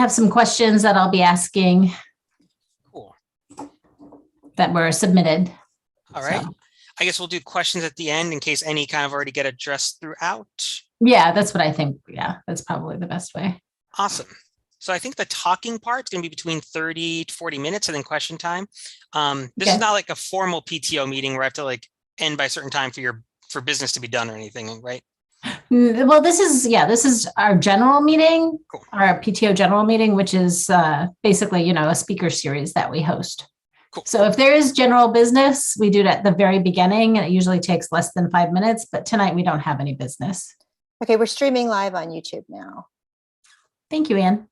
have some questions that I'll be asking. Cool. That were submitted. All right. So. I guess we'll do questions at the end in case any kind of already get addressed throughout. Yeah, that's what I think. Yeah, that's probably the best way. Awesome. So I think the talking part is going to be between 30 to 40 minutes and then question time. This is not like a formal PTO meeting where I have to like end by a certain time for business to be done or anything, right? Well, this is our general meeting, cool. Our PTO general meeting, which is basically, a speaker series that we host. Cool. So if there is general business, we do it at the very beginning, and it usually takes less than 5 minutes, but tonight we don't have any business. Okay, we're streaming live on YouTube now. Thank you, Anne.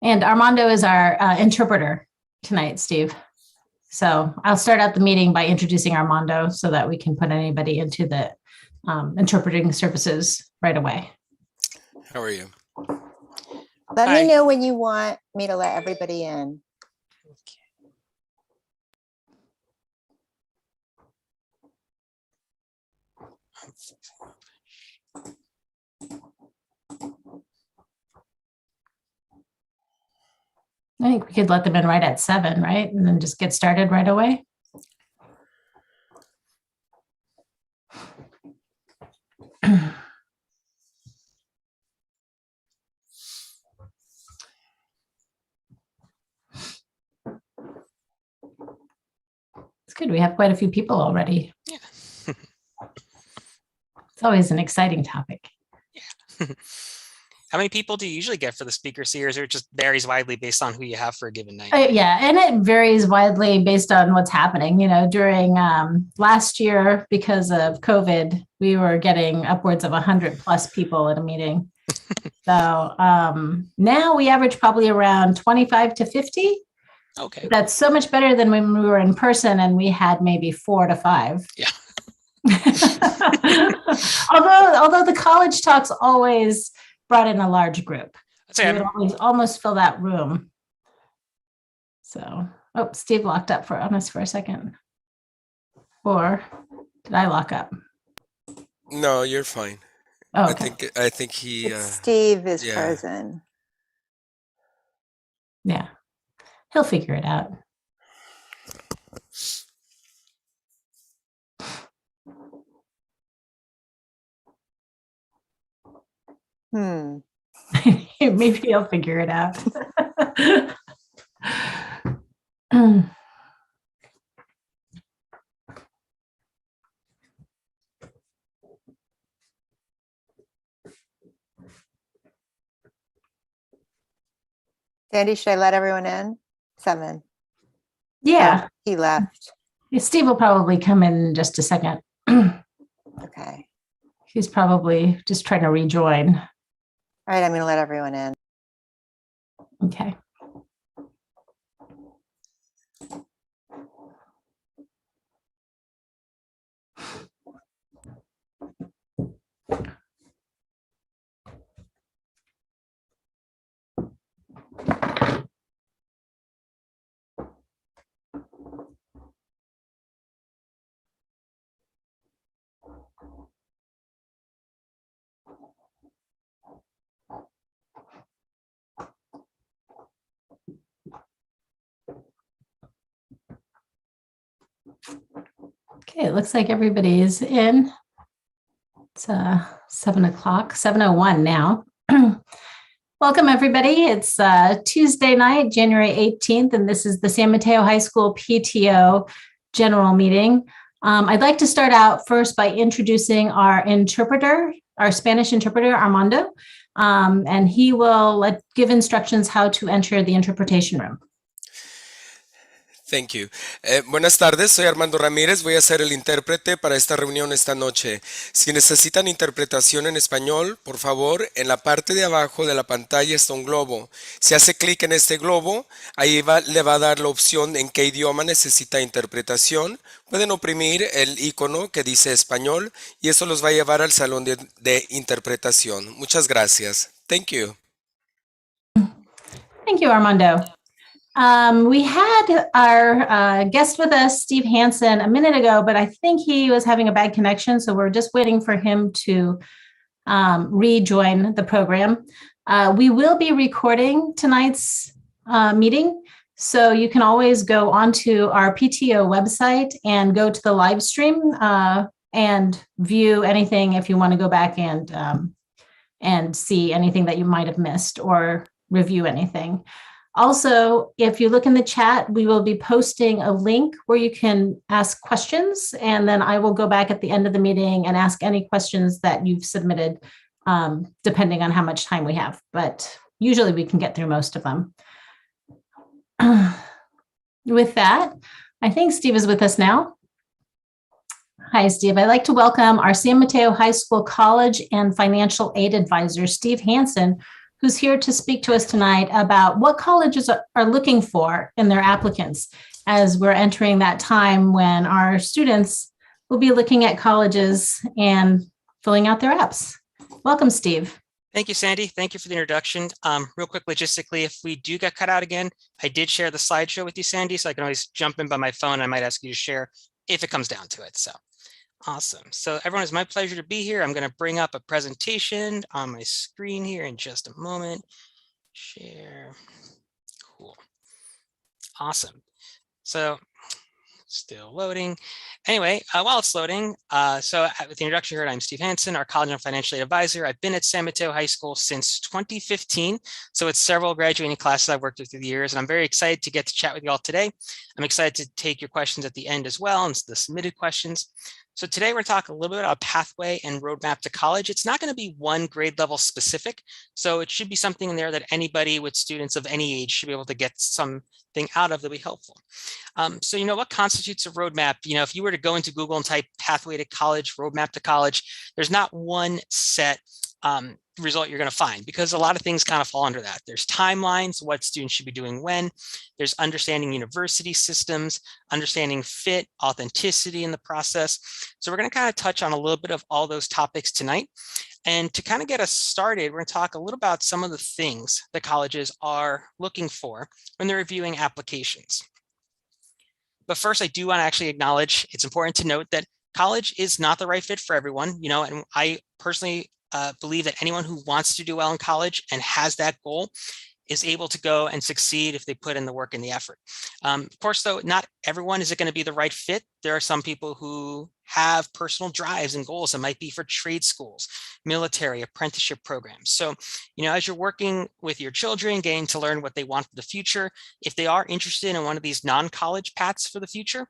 And Armando is our interpreter tonight, Steve. So I'll start out the meeting by introducing Armando so that we can put anybody into the interpreting services right away. How are you? Let Hi. me know when you want me to let everybody in. I think we could let them in right at 7, right? And then just get started right away. It's good. We have quite a few people already. Yeah. It's always an exciting topic. Yeah. How many people do you usually get for the speaker series, or it just varies widely based on who you have for a given night? Yeah, and it varies widely based on what's happening. During last year, because of COVID, we were getting upwards of 100 plus people at a meeting. So now we average probably around 25 to 50. Okay. That's so much better than when we were in person and we had maybe 4 to 5. Yeah. although the college talks always brought in a large group. We would always almost fill that room. So, Steve locked up on us for a second. Or did I lock up? No, you're fine. Oh, okay. I think he. Steve is frozen. Yeah, he'll figure it out. Maybe he'll figure it out. Sandy, should I let everyone in? 7. Yeah. Oh, he left. Steve will probably come in just a second. Okay. He's probably just trying to rejoin. All right, I'm going to let everyone in. Okay. Okay, it looks like everybody is in. It's 7 o'clock, 7:01 now. Welcome, everybody. It's Tuesday night, January 18th, and this is the San Mateo High School PTO General Meeting. I'd like to start out first by introducing our interpreter, our Spanish interpreter, Armando, and he will give instructions how to enter the interpretation room. Thank you. Buenas tardes, soy Armando Ramírez, voy a ser el intérprete para esta reunión esta noche. Si necesitan interpretación en español, por favor, en la parte de abajo de la pantalla está un globo. Si hace clic en este globo, ahí le va a dar la opción en qué idioma necesita interpretación. Pueden oprimir el icono que dice español y eso los va a llevar al salón de interpretación. Muchas gracias. Thank you. Thank you, Armando. We had our guest with us, Steve Hansen, a minute ago, but I think he was having a bad connection. So we're just waiting for him to rejoin the program. We will be recording tonight's meeting. So you can always go onto our PTO website and go to the live stream and view anything if you want to go back and see anything that you might have missed or review anything. Also, if you look in the chat, we will be posting a link where you can ask questions, and then I will go back at the end of the meeting and ask any questions that you've submitted, depending on how much time we have. But usually we can get through most of them. With that, I think Steve is with us now. Hi, Steve. I'd like to welcome our San Mateo High School College and Financial Aid Advisor, Steve Hansen, who's here to speak to us tonight about what colleges are looking for in their applicants as we're entering that time when our students will be looking at colleges and filling out their apps. Welcome, Steve. Thank you, Sandy. Thank you for the introduction. Real quick, logistically, if we do get cut out again, I did share the slideshow with you, Sandy, so I can always jump in by my phone. I might ask you to share if it comes down to it. So awesome. So everyone, it's my pleasure to be here. I'm going to bring up a presentation on my screen here in just a moment. Share. Cool. Awesome. So still loading. Anyway, while it's loading, so with the introduction here, I'm Steve Hansen, our College and Financial Aid Advisor. I've been at San Mateo High School since 2015. So it's several graduating classes I've worked with through the years, and I'm very excited to get to chat with you all today. I'm excited to take your questions at the end as well, and the submitted questions. So today we're going to talk a little bit about pathway and roadmap to college. It's not going to be one grade level specific, so it should be something in there that anybody with students of any age should be able to get something out of that will be helpful. So you know what constitutes a roadmap? You know, if you were to go into Google and type pathway to college, roadmap to college, there's not one set result you're going to find, because a lot of things kind of fall under that. There's timelines, what students should be doing when. There's understanding university systems, understanding fit, authenticity in the process. So we're going to kind of touch on a little bit of all those topics tonight. And to kind of get us started, we're going to talk a little about some of the things that colleges are looking for when they're reviewing applications. But first, I do want to actually acknowledge, it's important to note that college is not the right fit for everyone, you know, and I personally believe that anyone who wants to do well in college and has that goal is able to go and succeed if they put in the work and the effort. Of course, though, not everyone is it going to be the right fit. There are some people who have personal drives and goals that might be for trade schools, military, apprenticeship programs. So, you know, as you're working with your children, getting to learn what they want for the future, if they are interested in one of these non-college paths for the future,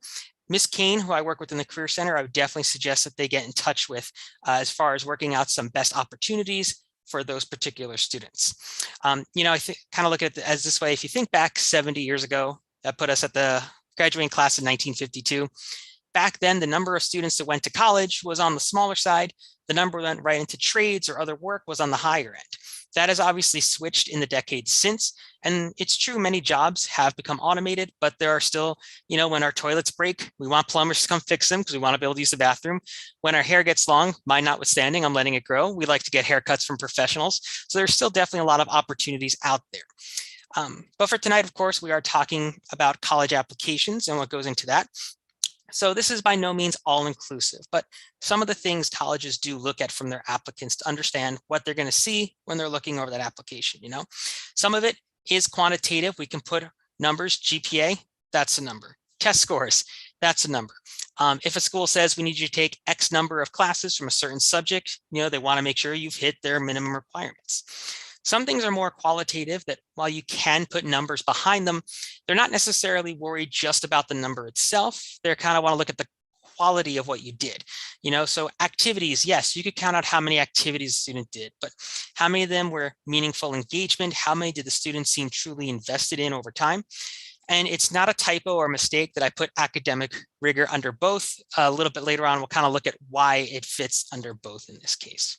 Ms. Kane, who I work with in the Career Center, I would definitely suggest that they get in touch with as far as working out some best opportunities for those particular students. You know, I think kind of look at it as this way. If you think back 70 years ago, that put us at the graduating class in 1952. Back then, the number of students that went to college was on the smaller side. The number that went right into trades or other work was on the higher end. That has obviously switched in the decades since. And it's true, many jobs have become automated, but there are still, you know, when our toilets break, we want plumbers to come fix them because we want to be able to use the bathroom. When our hair gets long, mine notwithstanding, I'm letting it grow. We like to get haircuts from professionals. So there's still definitely a lot of opportunities out there. But for tonight, of course, we are talking about college applications and what goes into that. So this is by no means all inclusive, but some of the things colleges do look at from their applicants to understand what they're going to see when they're looking over that application. You know, some of it is quantitative. We can put numbers, GPA, that's a number. Test scores, that's a number. If a school says we need you to take X number of classes from a certain subject, you know, they want to make sure you've hit their minimum requirements. Some things are more qualitative that while you can put numbers behind them, they're not necessarily worried just about the number itself. They kind of want to look at the quality of what you did. You know, so activities, yes, you could count out how many activities the student did, but how many of them were meaningful engagement? How many did the student seem truly invested in over time? And it's not a typo or mistake that I put academic rigor under both. A little bit later on, we'll kind of look at why it fits under both in this case.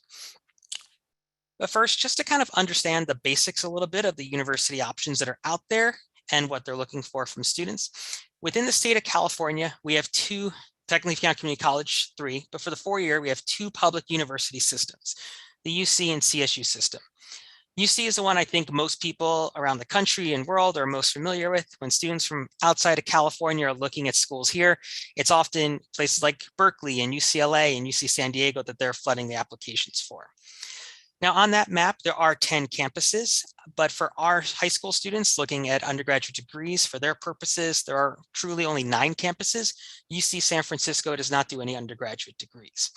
But first, just to kind of understand the basics a little bit of the university options that are out there and what they're looking for from students. Within the state of California, we have two, technically if you count community college, 3, but for the 4-year, we have 2 public university systems, the UC and CSU system. UC is the one I think most people around the country and world are most familiar with. When students from outside of California are looking at schools here, it's often places like Berkeley and UCLA and UC San Diego that they're flooding the applications for. Now on that map, there are 10 campuses, but for our high school students looking at undergraduate degrees, for their purposes, there are truly only 9 campuses. UC San Francisco does not do any undergraduate degrees.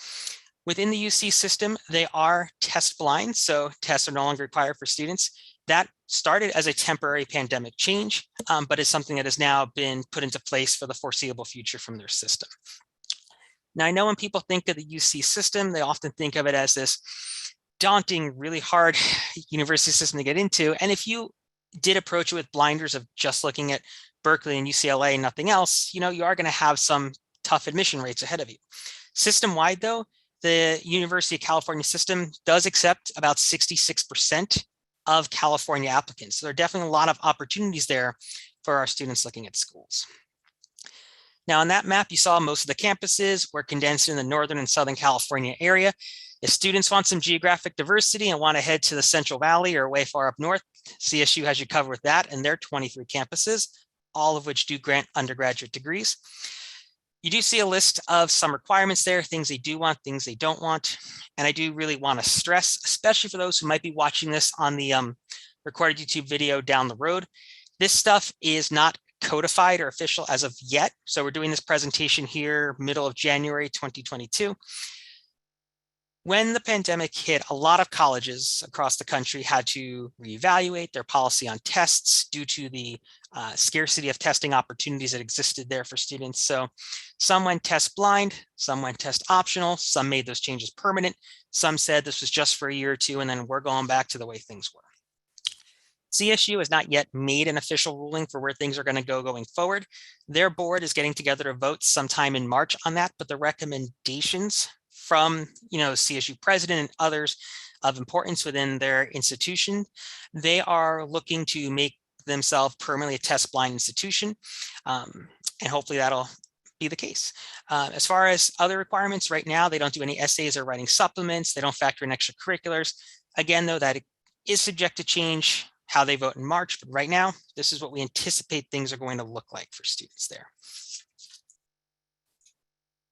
Within the UC system, they are test blind, so tests are no longer required for students. That started as a temporary pandemic change, but is something that has now been put into place for the foreseeable future from their system. Now, I know when people think of the UC system, they often think of it as this daunting, really hard university system to get into. And if you did approach it with blinders of just looking at Berkeley and UCLA and nothing else, you are going to have some tough admission rates ahead of you. System-wide, though, the University of California system does accept about 66% of California applicants. So there are definitely a lot of opportunities there for our students looking at schools. Now on that map, you saw most of the campuses were condensed in the Northern and Southern California area. If students want some geographic diversity and want to head to the Central Valley or way far up north, CSU has you covered with that, and their 23 campuses, all of which do grant undergraduate degrees. You do see a list of some requirements there, things they do want, things they don't want. And I do really want to stress, especially for those who might be watching this on the recorded YouTube video down the road, this stuff is not codified or official as of yet. So we're doing this presentation here, middle of January 2022. When the pandemic hit, a lot of colleges across the country had to reevaluate their policy on tests due to the scarcity of testing opportunities that existed there for students. So some went test blind, some went test optional, some made those changes permanent. Some said this was just for a year or two, and then we're going back to the way things were. CSU has not yet made an official ruling for where things are going to go going forward. Their board is getting together to vote sometime in March on that, but the recommendations from CSU president and others of importance within their institution, they are looking to make themselves permanently a test blind institution, and hopefully that'll be the case. As far as other requirements, right now they don't do any essays or writing supplements. They don't factor in extracurriculars. Again, though, that is subject to change how they vote in March, but right now this is what we anticipate things are going to look like for students there.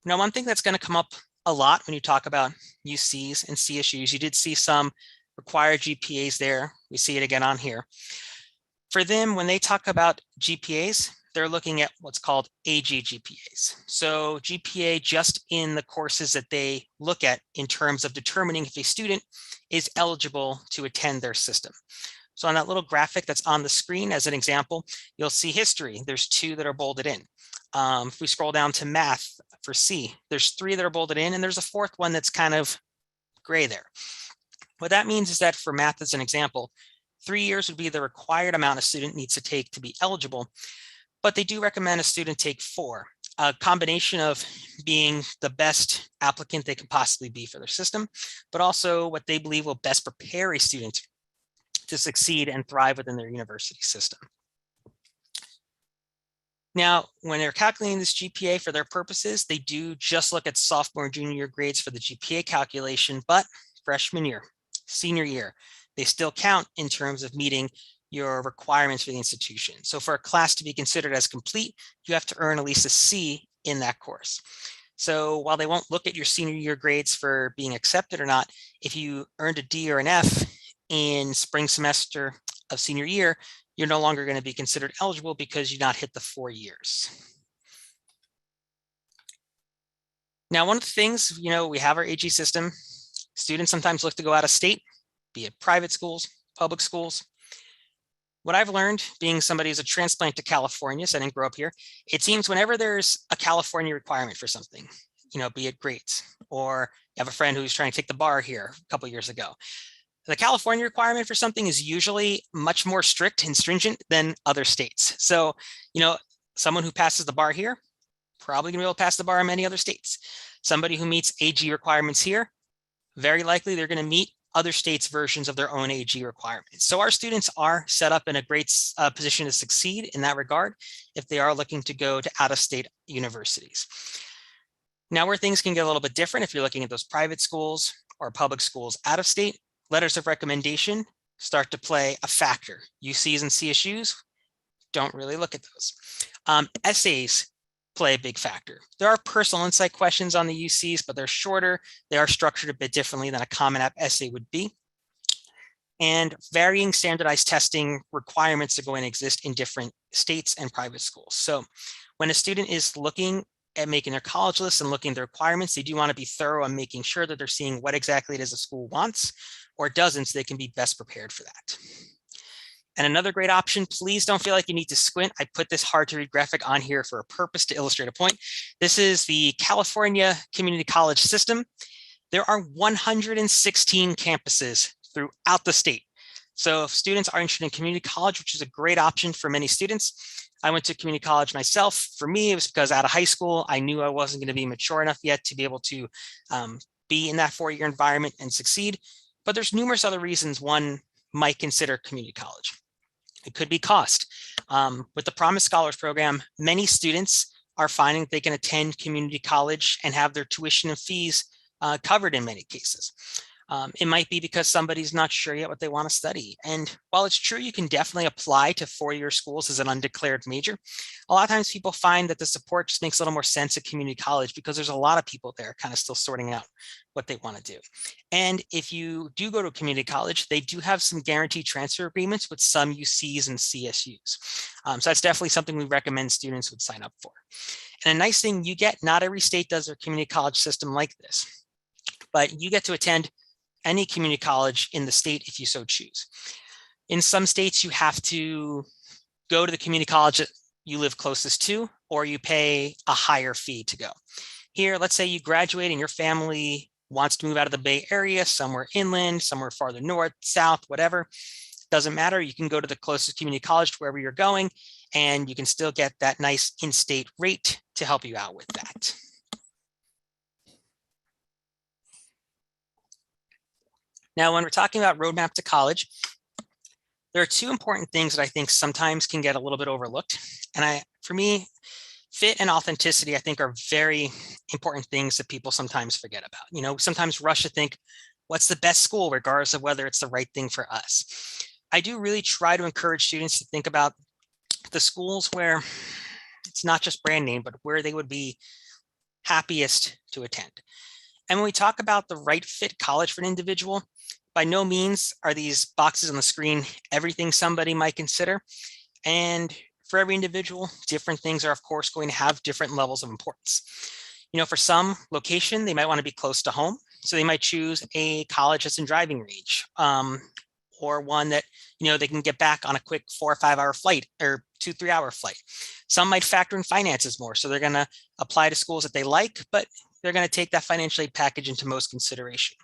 Now, one thing that's going to come up a lot when you talk about UCs and CSUs, you did see some required GPAs there. We see it again on here. For them, when they talk about GPAs, they're looking at what's called AG GPAs. So GPA just in the courses that they look at in terms of determining if a student is eligible to attend their system. So on that little graphic that's on the screen as an example, you'll see history. There's 2 that are bolded in. If we scroll down to math for C, there's 3 that are bolded in, and there's a 4th one that's kind of gray there. What that means is that for math as an example, 3 years would be the required amount a student needs to take to be eligible, but they do recommend a student take 4, a combination of being the best applicant they can possibly be for their system, but also what they believe will best prepare a student to succeed and thrive within their university system. Now, when they're calculating this GPA for their purposes, they do just look at sophomore and junior year grades for the GPA calculation, but freshman year, senior year, they still count in terms of meeting your requirements for the institution. So for a class to be considered as complete, you have to earn at least a C in that course. So while they won't look at your senior year grades for being accepted or not, if you earned a D or an F in spring semester of senior year, you're no longer going to be considered eligible because you've not hit the 4 years. Now, one of the things, we have our AG system. Students sometimes look to go out of state, be it private schools, public schools. What I've learned, being somebody who's a transplant to California, so I didn't grow up here, it seems whenever there's a California requirement for something, be it grades, or you have a friend who's trying to take the bar here a couple of years ago, the California requirement for something is usually much more strict and stringent than other states. So, someone who passes the bar here, probably gonna be able to pass the bar in many other states. Somebody who meets AG requirements here, very likely they're gonna meet other states' versions of their own AG requirements. So our students are set up in a great position to succeed in that regard if they are looking to go to out-of-state universities. Now, where things can get a little bit different, if you're looking at those private schools or public schools out of state, letters of recommendation start to play a factor. UCs and CSUs, don't really look at those. Essays play a big factor. There are personal insight questions on the UCs, but they're shorter. They are structured a bit differently than a Common App essay would be. And varying standardized testing requirements are going to exist in different states and private schools. So when a student is looking at making their college list and looking at the requirements, they do want to be thorough on making sure that they're seeing what exactly it is a school wants or doesn't, so they can be best prepared for that. And another great option, please don't feel like you need to squint. I put this hard to read graphic on here for a purpose to illustrate a point. This is the California Community College system. There are 116 campuses throughout the state. So if students are interested in community college, which is a great option for many students, I went to community college myself. For me, it was because out of high school, I knew I wasn't going to be mature enough yet to be able to be in that 4-year environment and succeed. But there's numerous other reasons one might consider community college. It could be cost. With the Promise Scholars Program, many students are finding they can attend community college and have their tuition and fees covered in many cases. It might be because somebody's not sure yet what they want to study. And while it's true, you can definitely apply to 4-year schools as an undeclared major. A lot of times people find that the support just makes a little more sense at community college because there's a lot of people there kind of still sorting out what they want to do. And if you do go to a community college, they do have some guaranteed transfer agreements with some UCs and CSUs. So that's definitely something we recommend students would sign up for. And a nice thing you get, not every state does their community college system like this, but you get to attend any community college in the state if you so choose. In some states, you have to go to the community college that you live closest to, or you pay a higher fee to go. Here, let's say you graduate and your family wants to move out of the Bay Area, somewhere inland, somewhere farther north, south, whatever. Doesn't matter. You can go to the closest community college to wherever you're going, and you can still get that nice in-state rate to help you out with that. Now, when we're talking about roadmap to college, there are 2 important things that I think sometimes can get a little bit overlooked. And for me, fit and authenticity, I think, are very important things that people sometimes forget about. You know, sometimes rush to think, what's the best school, regardless of whether it's the right thing for us. I do really try to encourage students to think about the schools where it's not just brand name, but where they would be happiest to attend. And when we talk about the right fit college for an individual, by no means are these boxes on the screen everything somebody might consider. And for every individual, different things are, of course, going to have different levels of importance. You know, for some, location, they might want to be close to home. So they might choose a college that's in driving range, or one that, you know, they can get back on a quick 4 or 5 hour flight or 2-3 hour flight. Some might factor in finances more. So they're going to apply to schools that they like, but they're going to take that financial aid package into most consideration.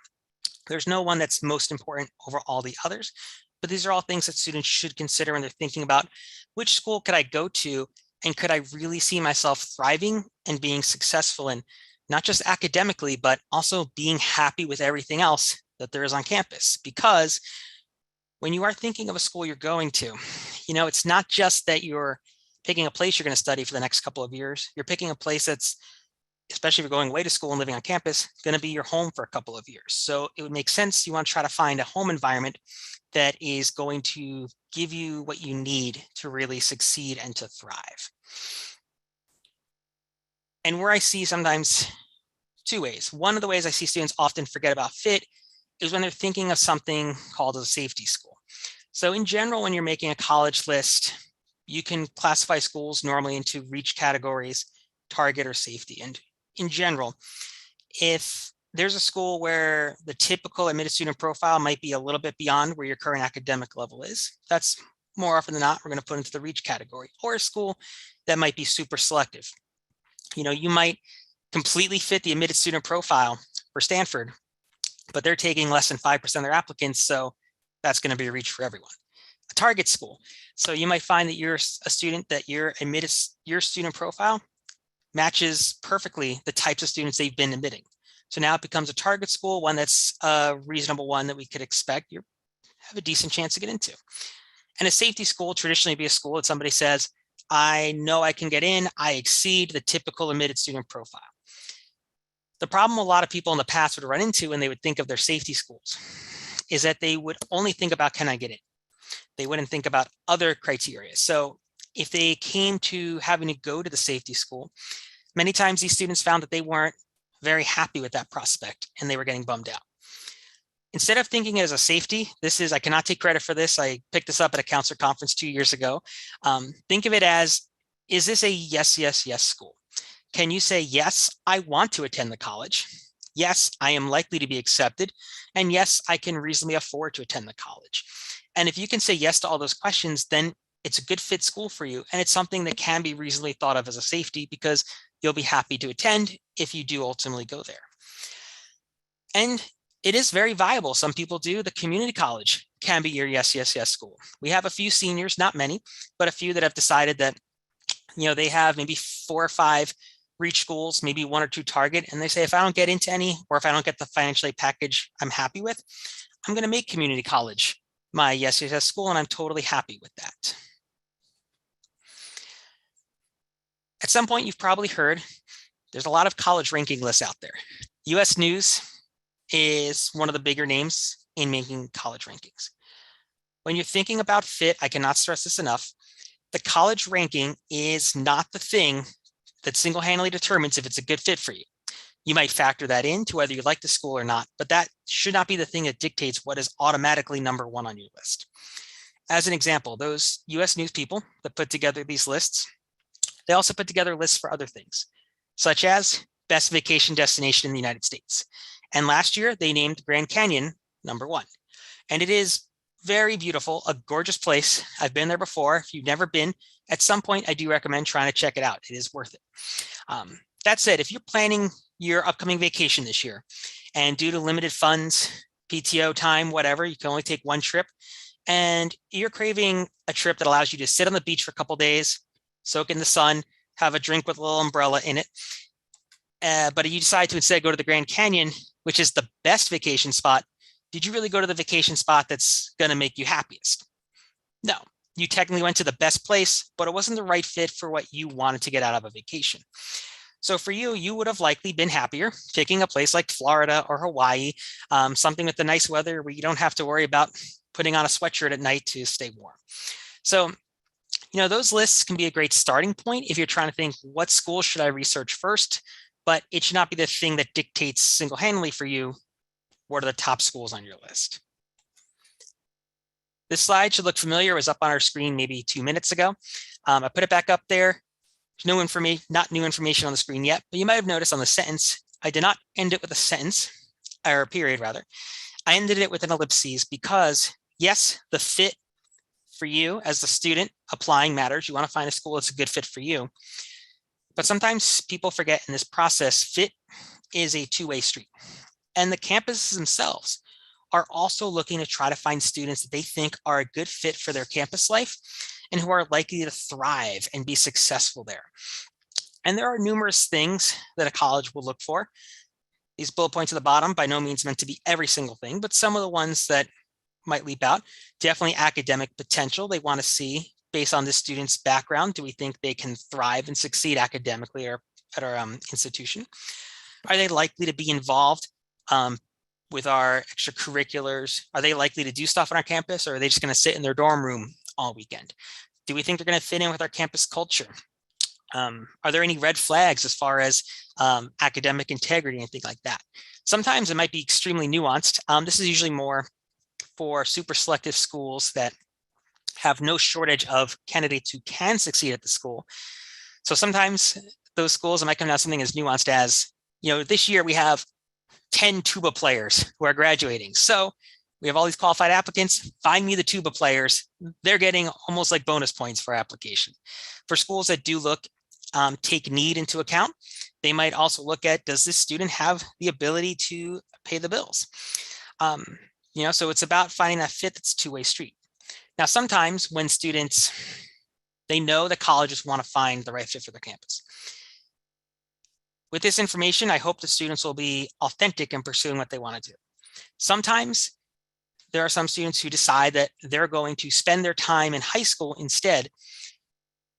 There's no one that's most important over all the others, but these are all things that students should consider when they're thinking about which school could I go to, and could I really see myself thriving and being successful in, not just academically, but also being happy with everything else that there is on campus. Because when you are thinking of a school you're going to, you know, it's not just that you're picking a place you're going to study for the next couple of years. You're picking a place that's, especially if you're going away to school and living on campus, going to be your home for a couple of years. So it would make sense you want to try to find a home environment that is going to give you what you need to really succeed and to thrive. And where I see sometimes 2 ways. One of the ways I see students often forget about fit is when they're thinking of something called a safety school. So in general, when you're making a college list, you can classify schools normally into reach categories, target, or safety. And in general, if there's a school where the typical admitted student profile might be a little bit beyond where your current academic level is, that's more often than not, we're going to put into the reach category. Or a school that might be super selective. You know, you might completely fit the admitted student profile for Stanford, but they're taking less than 5% of their applicants, so that's going to be a reach for everyone. A target school. So you might find that you're a student that your student profile matches perfectly the types of students they've been admitting. So now it becomes a target school, one that's a reasonable one that we could expect you have a decent chance to get into. And a safety school traditionally be a school that somebody says, I know I can get in, I exceed the typical admitted student profile. The problem a lot of people in the past would run into when they would think of their safety schools is that they would only think about, can I get in? They wouldn't think about other criteria. So if they came to having to go to the safety school, many times these students found that they weren't very happy with that prospect and they were getting bummed out. Instead of thinking as a safety, I cannot take credit for this. I picked this up at a counselor conference 2 years ago. Think of it as, is this a yes, yes, yes school? Can you say, yes, I want to attend the college. Yes, I am likely to be accepted. And yes, I can reasonably afford to attend the college. And if you can say yes to all those questions, then it's a good fit school for you. And it's something that can be reasonably thought of as a safety because you'll be happy to attend if you do ultimately go there. And it is very viable. Some people do. The community college can be your yes, yes, yes school. We have a few seniors, not many, but a few that have decided that, they have maybe 4 or 5 reach schools, maybe 1 or 2 target. And they say, if I don't get into any, or if I don't get the financial aid package I'm happy with, I'm going to make community college my yes, yes, yes school. And I'm totally happy with that. At some point, you've probably heard there's a lot of college ranking lists out there. US News is one of the bigger names in making college rankings. When you're thinking about fit, I cannot stress this enough. The college ranking is not the thing that single-handedly determines if it's a good fit for you. You might factor that into whether you like the school or not, but that should not be the thing that dictates what is automatically number 1 on your list. As an example, those US News people that put together these lists, they also put together lists for other things, such as best vacation destination in the United States. And last year, they named Grand Canyon number 1. And it is very beautiful, a gorgeous place. I've been there before. If you've never been, at some point, I do recommend trying to check it out. It is worth it. That said, if you're planning your upcoming vacation this year, and due to limited funds, PTO time, whatever, you can only take 1 trip, and you're craving a trip that allows you to sit on the beach for a couple days, soak in the sun, have a drink with a little umbrella in it, but you decide to instead go to the Grand Canyon, which is the best vacation spot, did you really go to the vacation spot that's going to make you happiest? No, you technically went to the best place, but it wasn't the right fit for what you wanted to get out of a vacation. So for you, you would have likely been happier picking a place like Florida or Hawaii, something with the nice weather where you don't have to worry about putting on a sweatshirt at night to stay warm. So, those lists can be a great starting point if you're trying to think, what school should I research first? But it should not be the thing that dictates single-handedly for you what are the top schools on your list. This slide should look familiar. It was up on our screen maybe 2 minutes ago. I put it back up there. There's no information, not new information on the screen yet, but you might have noticed on the sentence, I did not end it with a sentence, or a period rather. I ended it with an ellipses because yes, the fit for you as the student applying matters. You want to find a school that's a good fit for you. But sometimes people forget in this process, fit is a two-way street. And the campuses themselves are also looking to try to find students that they think are a good fit for their campus life and who are likely to thrive and be successful there. And there are numerous things that a college will look for. These bullet points at the bottom, by no means meant to be every single thing, but some of the ones that might leap out, definitely academic potential. They want to see, based on the student's background, do we think they can thrive and succeed academically or at our institution? Are they likely to be involved with our extracurriculars? Are they likely to do stuff on our campus, or are they just going to sit in their dorm room all weekend? Do we think they're going to fit in with our campus culture? Are there any red flags as far as academic integrity and things like that? Sometimes it might be extremely nuanced. This is usually more for super selective schools that have no shortage of candidates who can succeed at the school. So sometimes those schools might come down to something as nuanced as, this year we have 10 tuba players who are graduating. So we have all these qualified applicants, find me the tuba players. They're getting almost like bonus points for application. For schools that do look, take need into account, they might also look at, does this student have the ability to pay the bills? So it's about finding that fit that's a two-way street. Now, sometimes when students, they know that colleges want to find the right fit for their campus. With this information, I hope the students will be authentic in pursuing what they want to do. Sometimes there are some students who decide that they're going to spend their time in high school instead,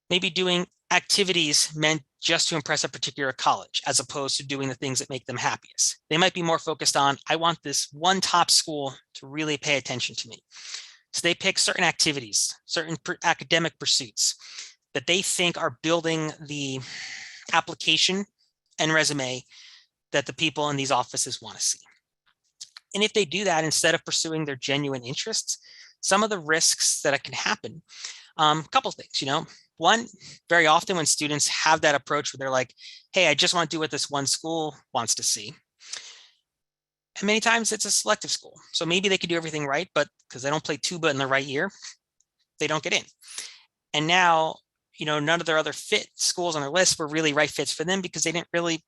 maybe doing activities meant just to impress a particular college, as opposed to doing the things that make them happiest. They might be more focused on, I want this one top school to really pay attention to me. So they pick certain activities, certain academic pursuits that they think are building the application and resume that the people in these offices want to see. And if they do that, instead of pursuing their genuine interests, some of the risks that can happen, a couple of things, one, very often when students have that approach where they're like, hey, I just want to do what this one school wants to see. And many times it's a selective school. So maybe they could do everything right, but because they don't play tuba in the right year, they don't get in. And now, none of their other fit schools on their list were really right fits for them because they didn't really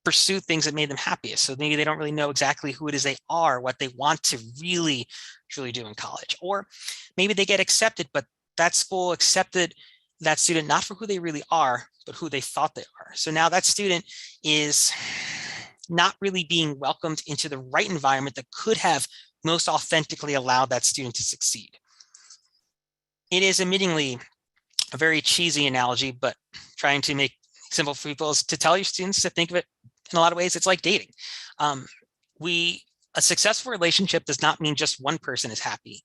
pursue things that made them happiest. So maybe they don't really know exactly who it is they are, what they want to really, truly do in college. Or maybe they get accepted, but that school accepted that student not for who they really are, but who they thought they are. So now that student is not really being welcomed into the right environment that could have most authentically allowed that student to succeed. It is admittingly a very cheesy analogy, but trying to make simple for people is to tell your students to think of it in a lot of ways. It's like dating. A successful relationship does not mean just one person is happy.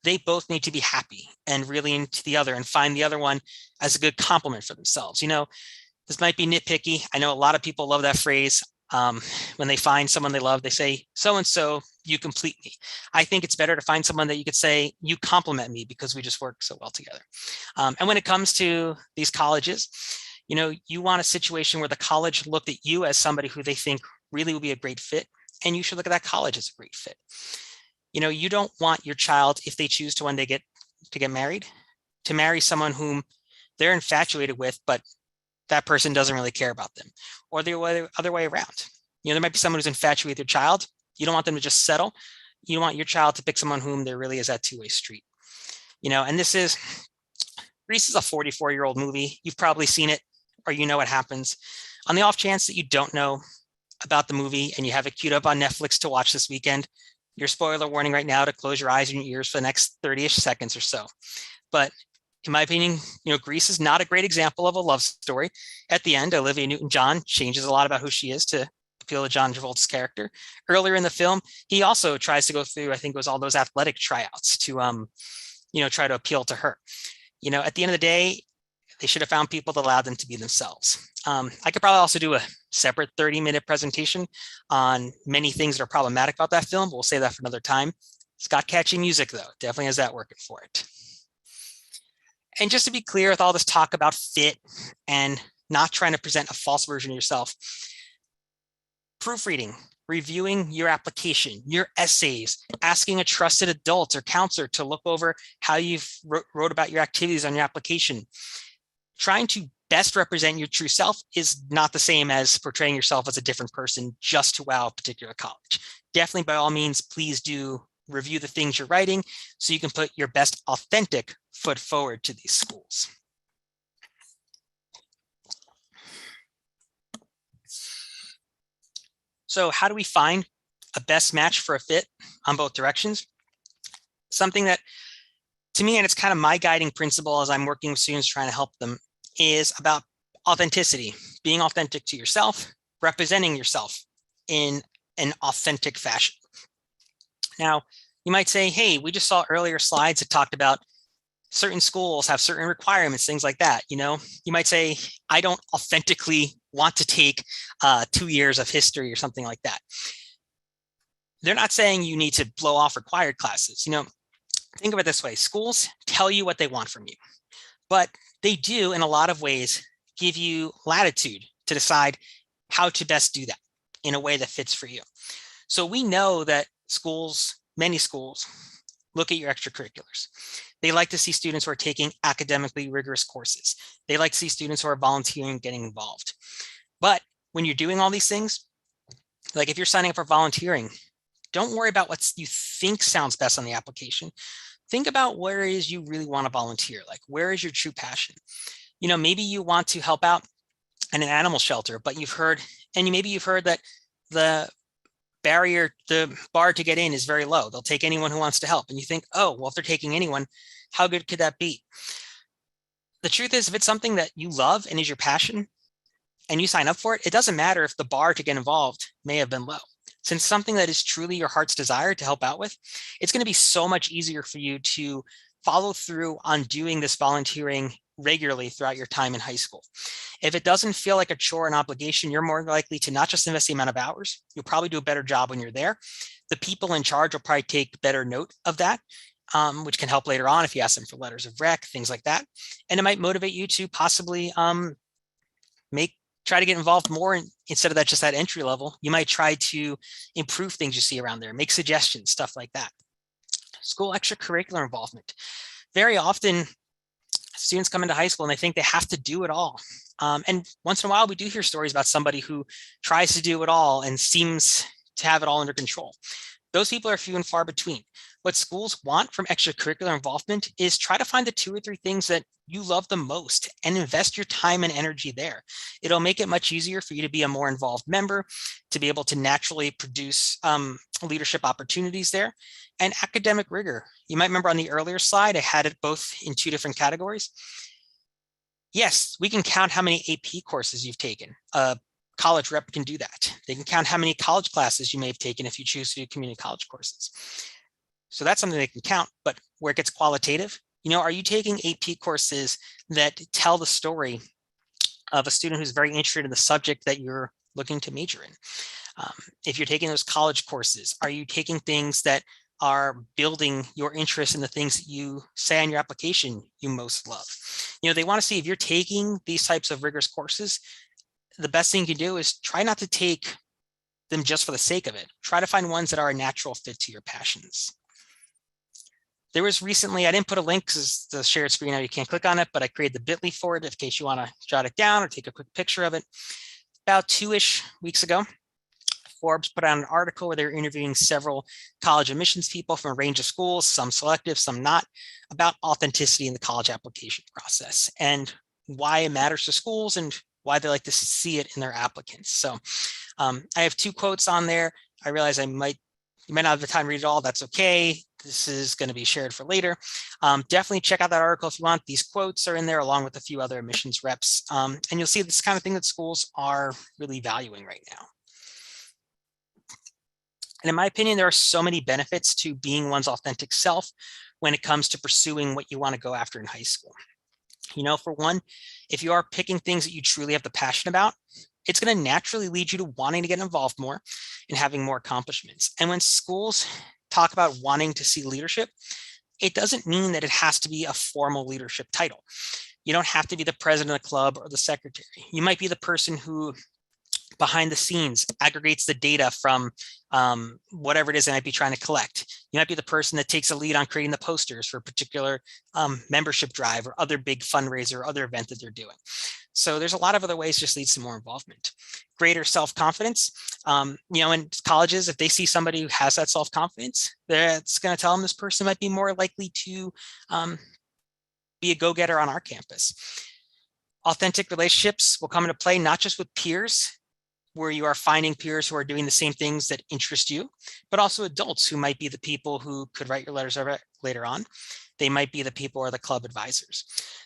They both need to be happy and really into the other and find the other one as a good compliment for themselves. This might be nitpicky. I know a lot of people love that phrase. When they find someone they love, they say, so-and-so, you complete me. I think it's better to find someone that you could say, you compliment me because we just work so well together. And when it comes to these colleges, you want a situation where the college looked at you as somebody who they think really will be a great fit, and you should look at that college as a great fit. You don't want your child, if they choose to one day get married, to marry someone whom they're infatuated with, but that person doesn't really care about them, or the other way around. There might be someone who's infatuated with your child. You don't want them to just settle. You want your child to pick someone whom there really is that two-way street. And Grease is a 44-year-old movie. You've probably seen it, or what happens. On the off chance that you don't know about the movie and you have it queued up on Netflix to watch this weekend, your spoiler warning right now to close your eyes and your ears for the next 30-ish seconds or so. But in my opinion, Grease is not a great example of a love story. At the end, Olivia Newton-John changes a lot about who she is to appeal to John Travolta's character. Earlier in the film, he also tries to go through, I think it was all those athletic tryouts to, try to appeal to her. At the end of the day, they should have found people that allowed them to be themselves. I could probably also do a separate 30-minute presentation on many things that are problematic about that film, but we'll save that for another time. It's got catchy music, though. Definitely has that working for it. And just to be clear, with all this talk about fit and not trying to present a false version of yourself, proofreading, reviewing your application, your essays, asking a trusted adult or counselor to look over how you've wrote about your activities on your application, trying to best represent your true self is not the same as portraying yourself as a different person just to wow a particular college. Definitely, by all means, please do review the things you're writing so you can put your best authentic foot forward to these schools. So how do we find a best match for a fit on both directions? Something that, to me, and it's kind of my guiding principle as I'm working with students trying to help them, is about authenticity, being authentic to yourself, representing yourself in an authentic fashion. Now, you might say, hey, we just saw earlier slides that talked about certain schools have certain requirements, things like that. You might say, I don't authentically want to take 2 years of history or something like that. They're not saying you need to blow off required classes. Think of it this way. Schools tell you what they want from you, but they do, in a lot of ways, give you latitude to decide how to best do that in a way that fits for you. So we know that many schools, look at your extracurriculars. They like to see students who are taking academically rigorous courses. They like to see students who are volunteering, getting involved. But when you're doing all these things, like if you're signing up for volunteering, don't worry about what you think sounds best on the application. Think about where it is you really want to volunteer. Like, where is your true passion? Maybe you want to help out in an animal shelter, but you've heard that the bar to get in is very low. They'll take anyone who wants to help. And you think, oh, well, if they're taking anyone, how good could that be? The truth is, if it's something that you love and is your passion, and you sign up for it, it doesn't matter if the bar to get involved may have been low. Since something that is truly your heart's desire to help out with, it's going to be so much easier for you to follow through on doing this volunteering regularly throughout your time in high school. If it doesn't feel like a chore and obligation, you're more likely to not just invest the amount of hours, you'll probably do a better job when you're there. The people in charge will probably take better note of that, which can help later on if you ask them for letters of rec, things like that. And it might motivate you to possibly try to get involved more instead of that just that entry level. You might try to improve things you see around there, make suggestions, stuff like that. School extracurricular involvement. Very often, students come into high school and they think they have to do it all. And once in a while, we do hear stories about somebody who tries to do it all and seems to have it all under control. Those people are few and far between. What schools want from extracurricular involvement is try to find the 2 or 3 things that you love the most and invest your time and energy there. It'll make it much easier for you to be a more involved member, to be able to naturally produce leadership opportunities there, and academic rigor. You might remember on the earlier slide, I had it both in 2 different categories. Yes, we can count how many AP courses you've taken. College rep can do that. They can count how many college classes you may have taken if you choose to do community college courses. So that's something they can count, but where it gets qualitative, are you taking AP courses that tell the story of a student who's very interested in the subject that you're looking to major in? If you're taking those college courses, are you taking things that are building your interest in the things that you say on your application you most love? They want to see if you're taking these types of rigorous courses, the best thing you can do is try not to take them just for the sake of it. Try to find ones that are a natural fit to your passions. There was recently, I didn't put a link because it's the shared screen now, you can't click on it, but I created the bit.ly for it in case you want to jot it down or take a quick picture of it. About 2-ish weeks ago, Forbes put out an article where they were interviewing several college admissions people from a range of schools, some selective, some not, about authenticity in the college application process and why it matters to schools and why they like to see it in their applicants. So I have 2 quotes on there. I realize you might not have the time to read it all. That's okay. This is going to be shared for later. Definitely check out that article if you want. These quotes are in there along with a few other admissions reps. And you'll see this kind of thing that schools are really valuing right now. And in my opinion, there are so many benefits to being one's authentic self when it comes to pursuing what you want to go after in high school. For one, if you are picking things that you truly have the passion about, it's going to naturally lead you to wanting to get involved more and having more accomplishments. And when schools talk about wanting to see leadership, it doesn't mean that it has to be a formal leadership title. You don't have to be the president of the club or the secretary. You might be the person who behind the scenes aggregates the data from whatever it is they might be trying to collect. You might be the person that takes a lead on creating the posters for a particular membership drive or other big fundraiser or other event that they're doing. So there's a lot of other ways just leads to more involvement. Greater self-confidence. In colleges, if they see somebody who has that self-confidence, that's going to tell them this person might be more likely to be a go-getter on our campus. Authentic relationships will come into play not just with peers, where you are finding peers who are doing the same things that interest you, but also adults who might be the people who could write your letters later on. They might be the people or the club advisors.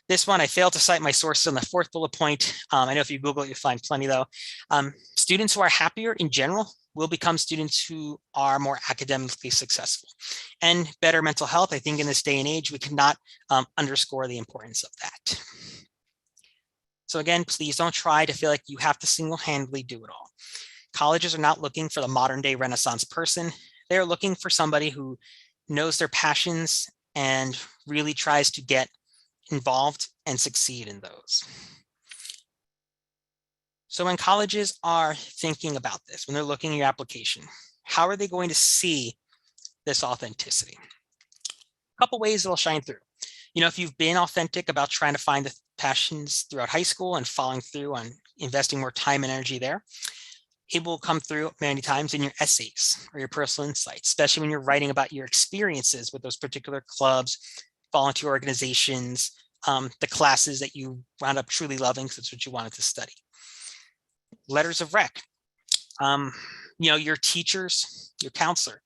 This one, I failed to cite my sources on the 4th bullet point. I know if you Google it, you'll find plenty though. Students who are happier in general will become students who are more academically successful. And better mental health, I think in this day and age, we cannot underscore the importance of that. So again, please don't try to feel like you have to single-handedly do it all. Colleges are not looking for the modern day Renaissance person. They're looking for somebody who knows their passions and really tries to get involved and succeed in those. So when colleges are thinking about this, when they're looking at your application, how are they going to see this authenticity? A couple ways it'll shine through. If you've been authentic about trying to find the passions throughout high school and following through on investing more time and energy there, it will come through many times in your essays or your personal insights, especially when you're writing about your experiences with those particular clubs, volunteer organizations, the classes that you wound up truly loving because it's what you wanted to study. Letters of rec. Your teachers, your counselor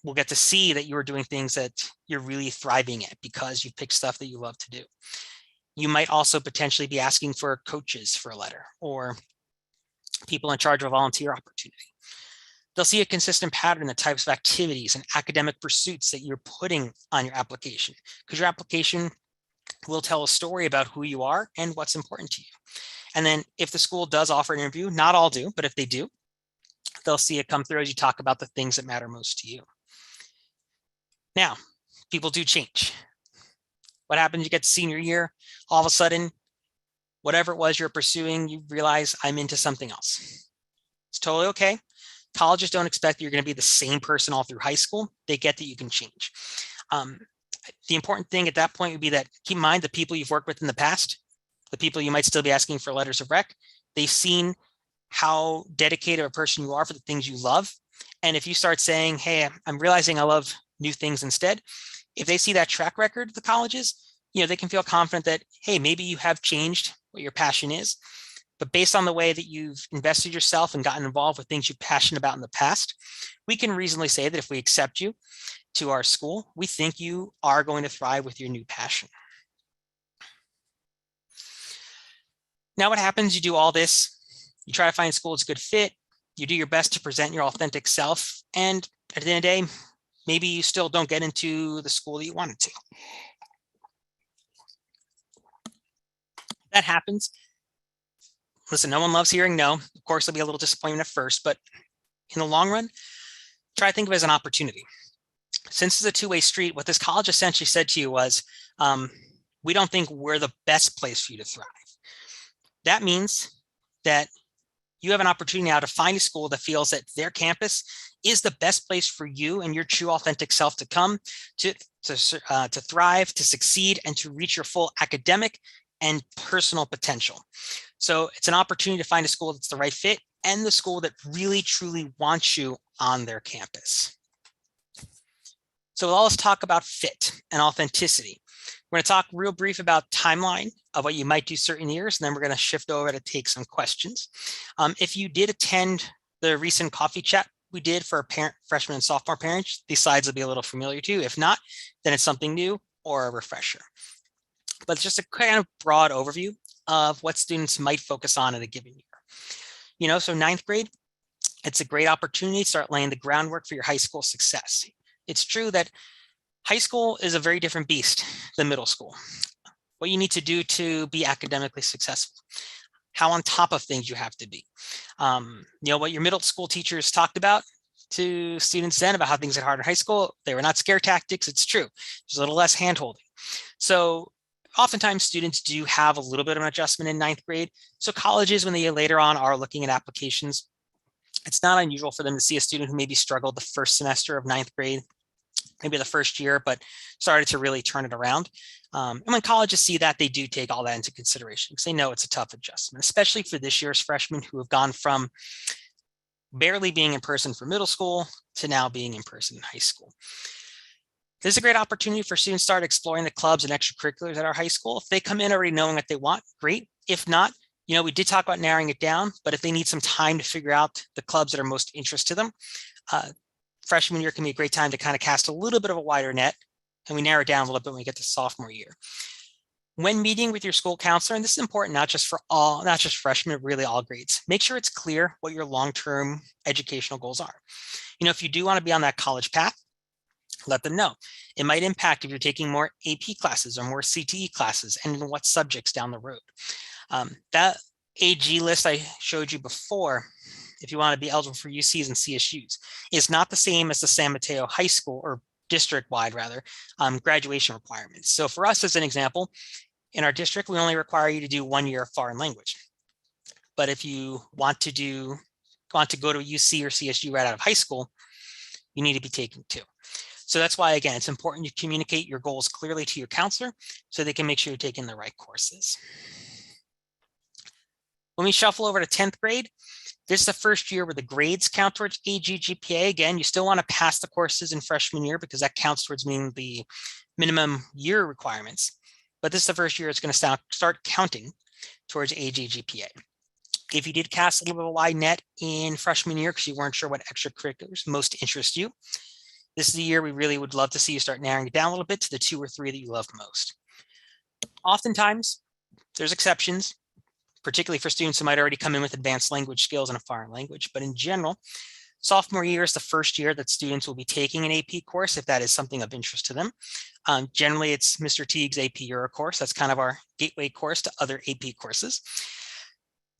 will get to see that you are doing things that you're really thriving at because you pick stuff that you love to do. You might also potentially be asking for coaches for a letter or people in charge of a volunteer opportunity. They'll see a consistent pattern in the types of activities and academic pursuits that you're putting on your application, because your application will tell a story about who you are and what's important to you. And then if the school does offer an interview, not all do, but if they do, they'll see it come through as you talk about the things that matter most to you. Now, people do change. What happens? You get to senior year, all of a sudden, whatever it was you're pursuing, you realize I'm into something else. It's totally okay. Colleges don't expect you're going to be the same person all through high school. They get that you can change. The important thing at that point would be that keep in mind the people you've worked with in the past, the people you might still be asking for letters of rec, they've seen how dedicated a person you are for the things you love. And if you start saying, hey, I'm realizing I love new things instead, if they see that track record of the colleges, they can feel confident that, hey, maybe you have changed what your passion is. But based on the way that you've invested yourself and gotten involved with things you're passionate about in the past, we can reasonably say that if we accept you to our school, we think you are going to thrive with your new passion. Now what happens? You do all this, you try to find a school that's a good fit, you do your best to present your authentic self, and at the end of the day, maybe you still don't get into the school that you wanted to. That happens. Listen, no one loves hearing no. Of course, there'll be a little disappointment at first, but in the long run, try to think of it as an opportunity. Since it's a two-way street, what this college essentially said to you was, we don't think we're the best place for you to thrive. That means that you have an opportunity now to find a school that feels that their campus is the best place for you and your true authentic self to come to thrive, to succeed, and to reach your full academic and personal potential. So it's an opportunity to find a school that's the right fit and the school that really truly wants you on their campus. So let's talk about fit and authenticity. We're going to talk real brief about timeline of what you might do certain years, and then we're going to shift over to take some questions. If you did attend the recent coffee chat we did for freshman and sophomore parents, these slides will be a little familiar to you. If not, then it's something new or a refresher. But it's just a kind of broad overview of what students might focus on in a given year. So ninth grade, it's a great opportunity to start laying the groundwork for your high school success. It's true that high school is a very different beast than middle school. What you need to do to be academically successful, how on top of things you have to be. What your middle school teachers talked about to students then about how things are hard in high school, they were not scare tactics. It's true. There's a little less hand-holding. So oftentimes students do have a little bit of an adjustment in ninth grade. So colleges, when they later on are looking at applications, it's not unusual for them to see a student who maybe struggled the first semester of ninth grade, maybe the first year, but started to really turn it around. And when colleges see that, they do take all that into consideration because they know it's a tough adjustment, especially for this year's freshmen who have gone from barely being in person for middle school to now being in person in high school. This is a great opportunity for students to start exploring the clubs and extracurriculars at our high school. If they come in already knowing what they want, great. If not, we did talk about narrowing it down, but if they need some time to figure out the clubs that are most interest to them, freshman year can be a great time to kind of cast a little bit of a wider net, and we narrow it down a little bit when we get to sophomore year. When meeting with your school counselor, and this is important not just freshmen, but really all grades, make sure it's clear what your long-term educational goals are. If you do want to be on that college path, let them know. It might impact if you're taking more AP classes or more CTE classes and in what subjects down the road. That AG list I showed you before, if you want to be eligible for UCs and CSUs, is not the same as the San Mateo High School or district-wide rather graduation requirements. So for us, as an example, in our district, we only require you to do 1 year of foreign language. But if you want to go to UC or CSU right out of high school, you need to be taking 2. So that's why, again, it's important you communicate your goals clearly to your counselor so they can make sure you're taking the right courses. When we shuffle over to 10th grade, this is the first year where the grades count towards AGGPA. Again, you still want to pass the courses in freshman year because that counts towards meeting the minimum year requirements. But this is the first year it's going to start counting towards AGGPA. If you did cast a little bit of a wide net in freshman year because you weren't sure what extracurriculars most interest you, this is the year we really would love to see you start narrowing it down a little bit to the 2 or 3 that you love most. Oftentimes, There's exceptions, particularly for students who might already come in with advanced language skills in a foreign language. But in general, sophomore year is the first year that students will be taking an AP course if that is something of interest to them. Generally, it's Mr. Teague's AP Euro course. That's kind of our gateway course to other AP courses.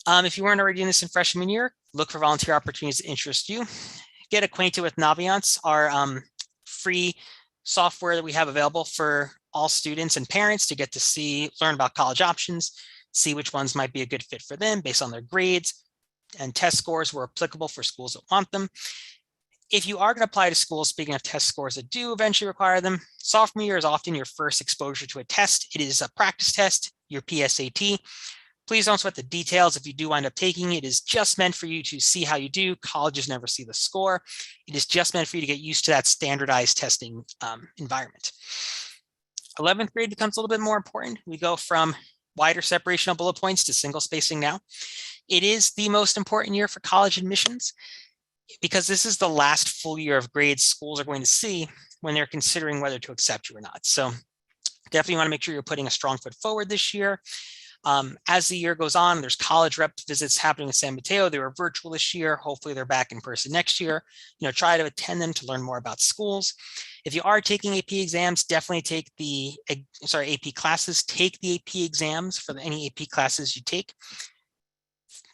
If you weren't already doing this in freshman year, look for volunteer opportunities that interest you. Get acquainted with Naviance, our free software that we have available for all students and parents to get to learn about college options, see which ones might be a good fit for them based on their grades and test scores were applicable for schools that want them. If you are going to apply to schools, speaking of test scores that do eventually require them, sophomore year is often your first exposure to a test. It is a practice test, your PSAT. Please don't sweat the details. If you do wind up taking it, it is just meant for you to see how you do. Colleges never see the score. It is just meant for you to get used to that standardized testing environment. 11th grade becomes a little bit more important. We go from wider separation of bullet points to single spacing now. It is the most important year for college admissions because this is the last full year of grades schools are going to see when they're considering whether to accept you or not. So definitely want to make sure you're putting a strong foot forward this year. As the year goes on, there's college rep visits happening in San Mateo. They were virtual this year. Hopefully they're back in person next year. Try to attend them to learn more about schools. If you are taking AP exams, definitely take AP classes, take the AP exams for any AP classes you take.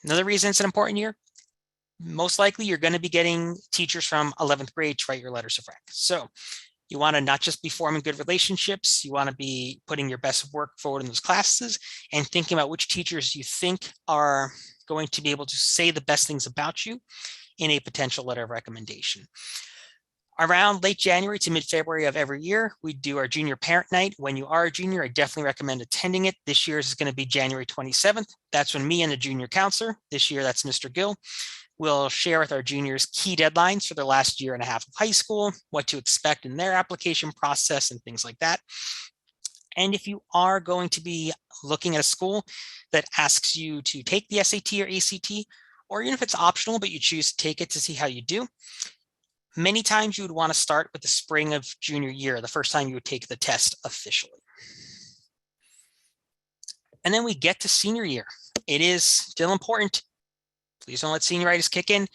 Another reason it's an important year, most likely you're going to be getting teachers from 11th grade to write your letters of rec. So you want to not just be forming good relationships, you want to be putting your best work forward in those classes and thinking about which teachers you think are going to be able to say the best things about you in a potential letter of recommendation. Around late January to mid-February of every year, we do our junior parent night. When you are a junior, I definitely recommend attending it. This year's is going to be January 27th. That's when me and the junior counselor, this year that's Mr. Gill, will share with our juniors key deadlines for their last year and a half of high school, what to expect in their application process and things like that. And if you are going to be looking at a school that asks you to take the SAT or ACT, or even if it's optional, but you choose to take it to see how you do, many times you would want to start with the spring of junior year, the first time you would take the test officially. And then we get to senior year. It is still important. Please don't let senioritis kick in.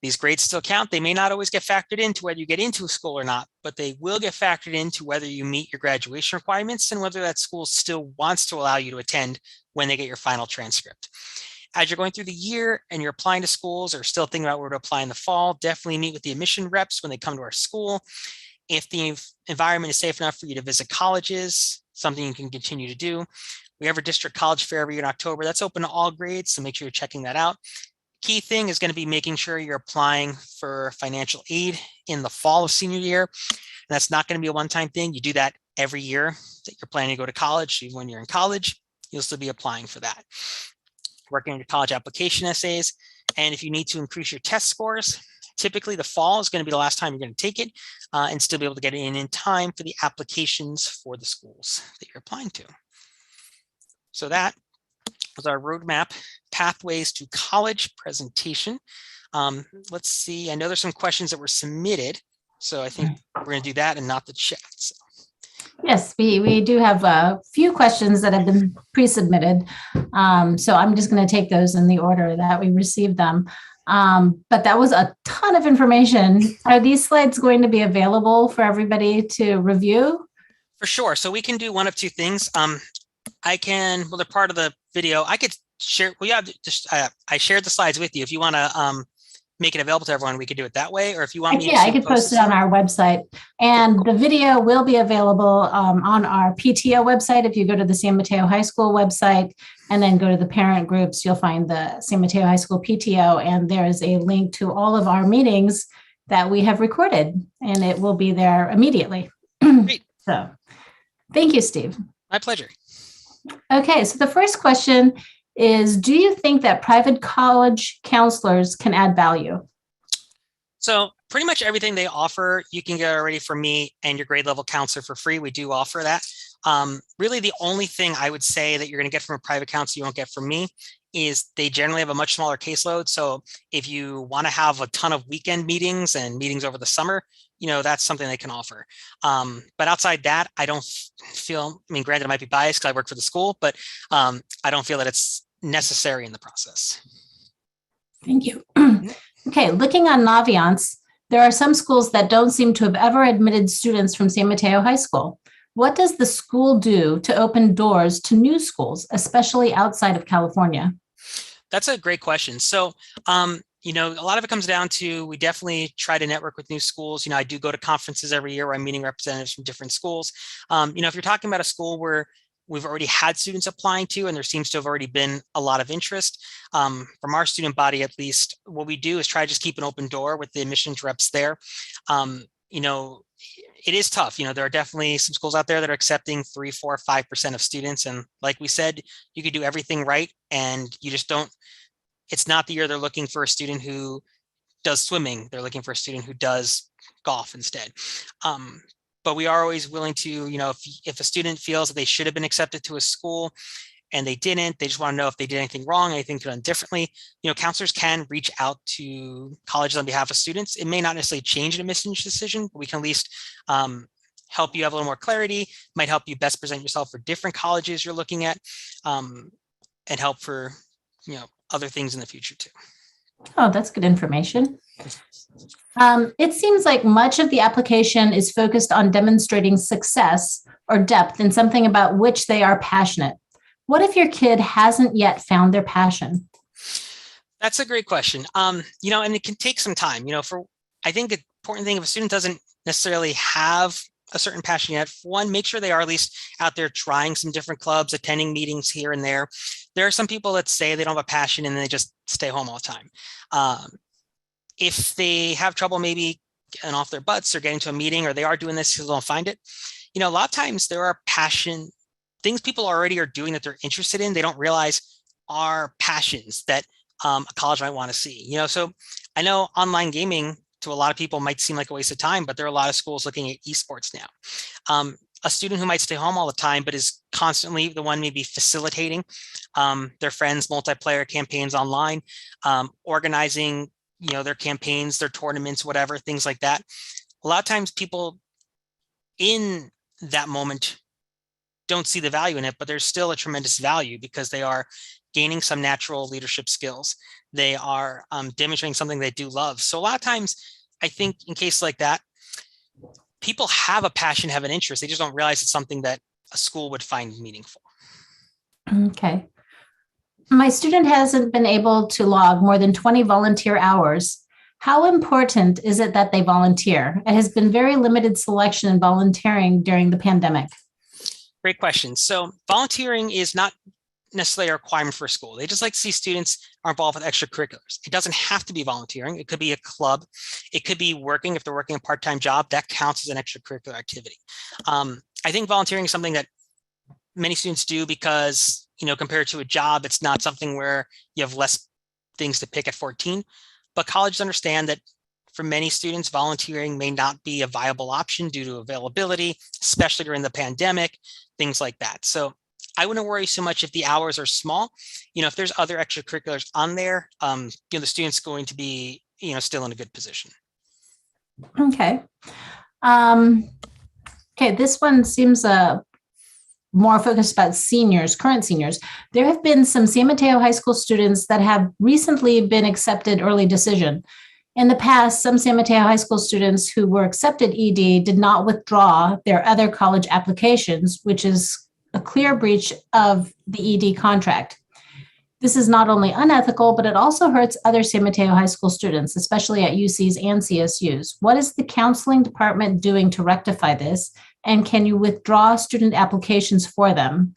These grades still count. They may not always get factored into whether you get into a school or not, but they will get factored into whether you meet your graduation requirements and whether that school still wants to allow you to attend when they get your final transcript. As you're going through the year and you're applying to schools or still thinking about where to apply in the fall, definitely meet with the admission reps when they come to our school. If the environment is safe enough for you to visit colleges, something you can continue to do. We have our district college fair every year in October. That's open to all grades, so make sure you're checking that out. Key thing is going to be making sure you're applying for financial aid in the fall of senior year. And that's not going to be a one-time thing. You do that every year that you're planning to go to college. Even when you're in college, you'll still be applying for that. Working on your college application essays. And if you need to increase your test scores, typically the fall is going to be the last time you're going to take it and still be able to get it in time for the applications for the schools that you're applying to. So that was our roadmap pathways to college presentation. Let's see, I know there's some questions that were submitted, so I think we're going to do that and not the chat. So. Yes, we do have a few questions that have been pre-submitted. So I'm just going to take those in the order that we received them. But that was a ton of information. Are these slides going to be available for everybody to review? For sure. So we can do one of two things. Well, they're part of the video. I could share, I shared the slides with you. If you want to make it available to everyone, we could do it that way. Or if you want me to I could post it on our website. And the video will be available on our PTO website. If you go to the San Mateo High School website and then go to the parent groups, you'll find the San Mateo High School PTO. And there is a link to all of our meetings that we have recorded, and it will be there immediately. Great. So thank you, Steve. My pleasure. Okay, so the first question is, do you think that private college counselors can add value? So pretty much everything they offer, you can get already from me and your grade level counselor for free. We do offer that. Really, the only thing I would say that you're going to get from a private counselor you won't get from me is they generally have a much smaller caseload. So if you want to have a ton of weekend meetings and meetings over the summer, that's something they can offer. But outside that, I don't feel, I mean, granted, I might be biased because I work for the school, but I don't feel that it's necessary in the process. Thank you. Okay, looking on Naviance, there are some schools that don't seem to have ever admitted students from San Mateo High School. What does the school do to open doors to new schools, especially outside of California? That's a great question. So, a lot of it comes down to, we definitely try to network with new schools. I do go to conferences every year where I'm meeting representatives from different schools. If you're talking about a school where we've already had students applying to, and there seems to have already been a lot of interest, from our student body, at least, what we do is try to just keep an open door with the admissions reps there. It is tough. There are definitely some schools out there that are accepting 3, 4, 5% of students. And like we said, you could do everything right, and you just don't, it's not the year they're looking for a student who does swimming. They're looking for a student who does golf instead. But we are always willing to, if a student feels that they should have been accepted to a school and they didn't, they just want to know if they did anything wrong, anything done differently. Counselors can reach out to colleges on behalf of students. It may not necessarily change an admissions decision, but we can at least help you have a little more clarity, might help you best present yourself for different colleges you're looking at, and help for, other things in the future too. Oh, that's good information. It seems like much of the application is focused on demonstrating success or depth in something about which they are passionate. What if your kid hasn't yet found their passion? That's a great question. And it can take some time, I think the important thing, if a student doesn't necessarily have a certain passion yet, one, make sure they are at least out there trying some different clubs, attending meetings here and there. There are some people that say they don't have a passion and they just stay home all the time. If they have trouble maybe getting off their butts or getting to a meeting, or they are doing this because they don't find it, a lot of times there are things people already are doing that they're interested in, they don't realize are passions that a college might want to see. So I know online gaming to a lot of people might seem like a waste of time, but there are a lot of schools looking at esports now. A student who might stay home all the time, but is constantly the one maybe facilitating their friends' multiplayer campaigns online, organizing, their campaigns, their tournaments, whatever, things like that. A lot of times people in that moment don't see the value in it, but there's still a tremendous value because they are gaining some natural leadership skills. They are demonstrating something they do love. So a lot of times, I think in cases like that, people have a passion, have an interest. They just don't realize it's something that a school would find meaningful. Okay. My student hasn't been able to log more than 20 volunteer hours. How important is it that they volunteer? It has been very limited selection in volunteering during the pandemic. Great question. So volunteering is not necessarily a requirement for a school. They just like to see students are involved with extracurriculars. It doesn't have to be volunteering. It could be a club. It could be working. If they're working a part-time job, that counts as an extracurricular activity. I think volunteering is something that many students do because, compared to a job, it's not something where you have less things to pick at 14. But colleges understand that for many students, volunteering may not be a viable option due to availability, especially during the pandemic, things like that. So I wouldn't worry so much if the hours are small. If there's other extracurriculars on there, the student's going to be, still in a good position. Okay. Okay, this one seems more focused about seniors, current seniors. There have been some San Mateo High School students that have recently been accepted early decision. In the past, some San Mateo High School students who were accepted ED did not withdraw their other college applications, which is a clear breach of the ED contract. This is not only unethical, but it also hurts other San Mateo High School students, especially at UCs and CSUs. What is the counseling department doing to rectify this? And can you withdraw student applications for them?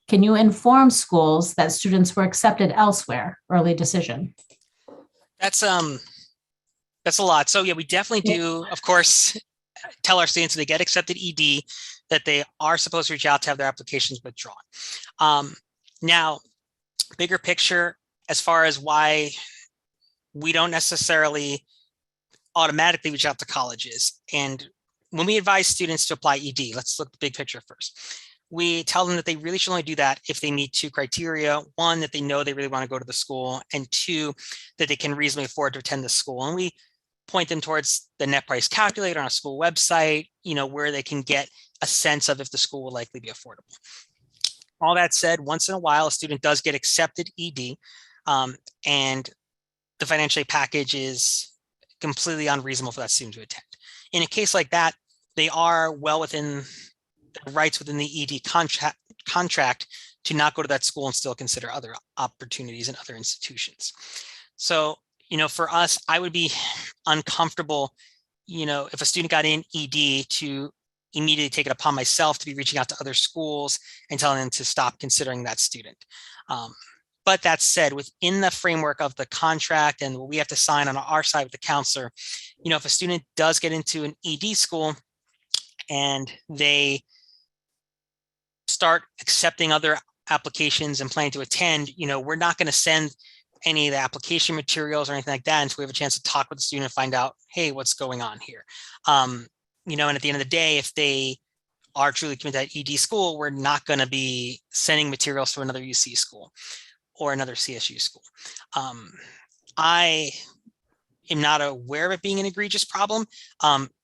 Can you inform schools that students were accepted elsewhere? Early decision. That's a lot. So yeah, we definitely do, of course, tell our students if they get accepted ED that they are supposed to reach out to have their applications withdrawn. Now, bigger picture, as far as why we don't necessarily automatically reach out to colleges. And when we advise students to apply ED, let's look at the big picture first. we tell them that they really should only do that if they meet 2 criteria. 1, that they know they really want to go to the school, and 2, that they can reasonably afford to attend the school. And we point them towards the net price calculator on a school website, where they can get a sense of if the school will likely be affordable. All that said, once in a while, a student does get accepted ED, and the financial aid package is completely unreasonable for that student to attend. In a case like that, they are well within the rights within the ED contract to not go to that school and still consider other opportunities in other institutions. So, for us, I would be uncomfortable, if a student got in ED, to immediately take it upon myself to be reaching out to other schools and telling them to stop considering that student. But that said, within the framework of the contract and what we have to sign on our side with the counselor, if a student does get into an ED school and they start accepting other applications and planning to attend, we're not going to send any of the application materials or anything like that until we have a chance to talk with the student and find out, hey, what's going on here? And at the end of the day, if they are truly committed to that ED school, we're not going to be sending materials to another UC school or another CSU school. I am not aware of it being an egregious problem.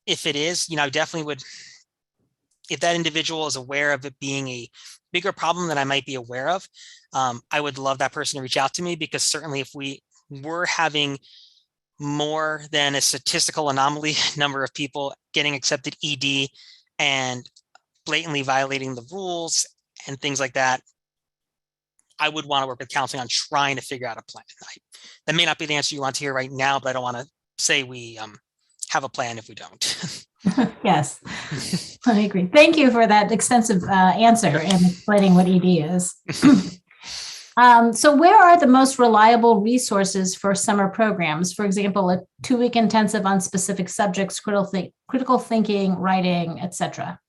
If it is, I definitely would, if that individual is aware of it being a bigger problem than I might be aware of, I would love that person to reach out to me, because certainly if we were having more than a statistical anomaly number of people getting accepted ED and blatantly violating the rules and things like that, I would want to work with counseling on trying to figure out a plan. That may not be the answer you want to hear right now, but I don't want to say we have a plan if we don't. Yes, I agree. Thank you for that extensive answer and explaining what ED is. So where are the most reliable resources for summer programs? For example, a 2-week intensive on specific subjects, critical thinking, writing, etc.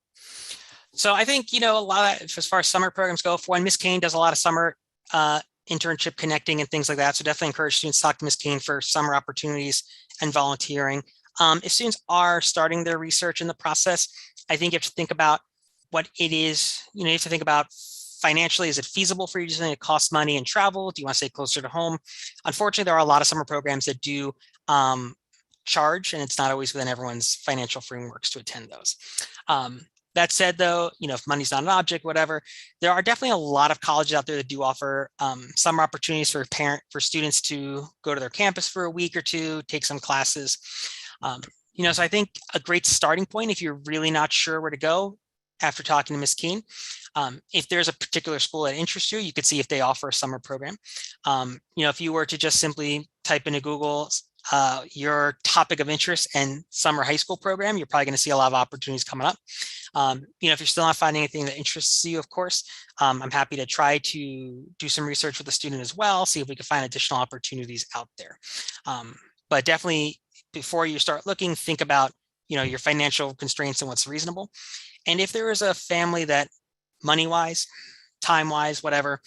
So I think, a lot of, as far as summer programs go, for one, Ms. Kane does a lot of summer internship connecting and things like that. So definitely encourage students to talk to Ms. Kane for summer opportunities and volunteering. If students are starting their research in the process, I think you have to think about what it is. You have to think about financially, is it feasible for you to do something that costs money and travel? Do you want to stay closer to home? Unfortunately, there are a lot of summer programs that do charge, and it's not always within everyone's financial frameworks to attend those. That said, though, if money's not an object, whatever, there are definitely a lot of colleges out there that do offer summer opportunities for students to go to their campus for a week or two, take some classes. So I think a great starting point, if you're really not sure where to go after talking to Ms. Keene, if there's a particular school that interests you, you could see if they offer a summer program. If you were to just simply type into Google your topic of interest and summer high school program, you're probably going to see a lot of opportunities coming up. If you're still not finding anything that interests you, of course, I'm happy to try to do some research with the student as well, see if we can find additional opportunities out there. But definitely, before you start looking, think about, your financial constraints and what's reasonable. And if there is a family that money-wise, time-wise, whatever,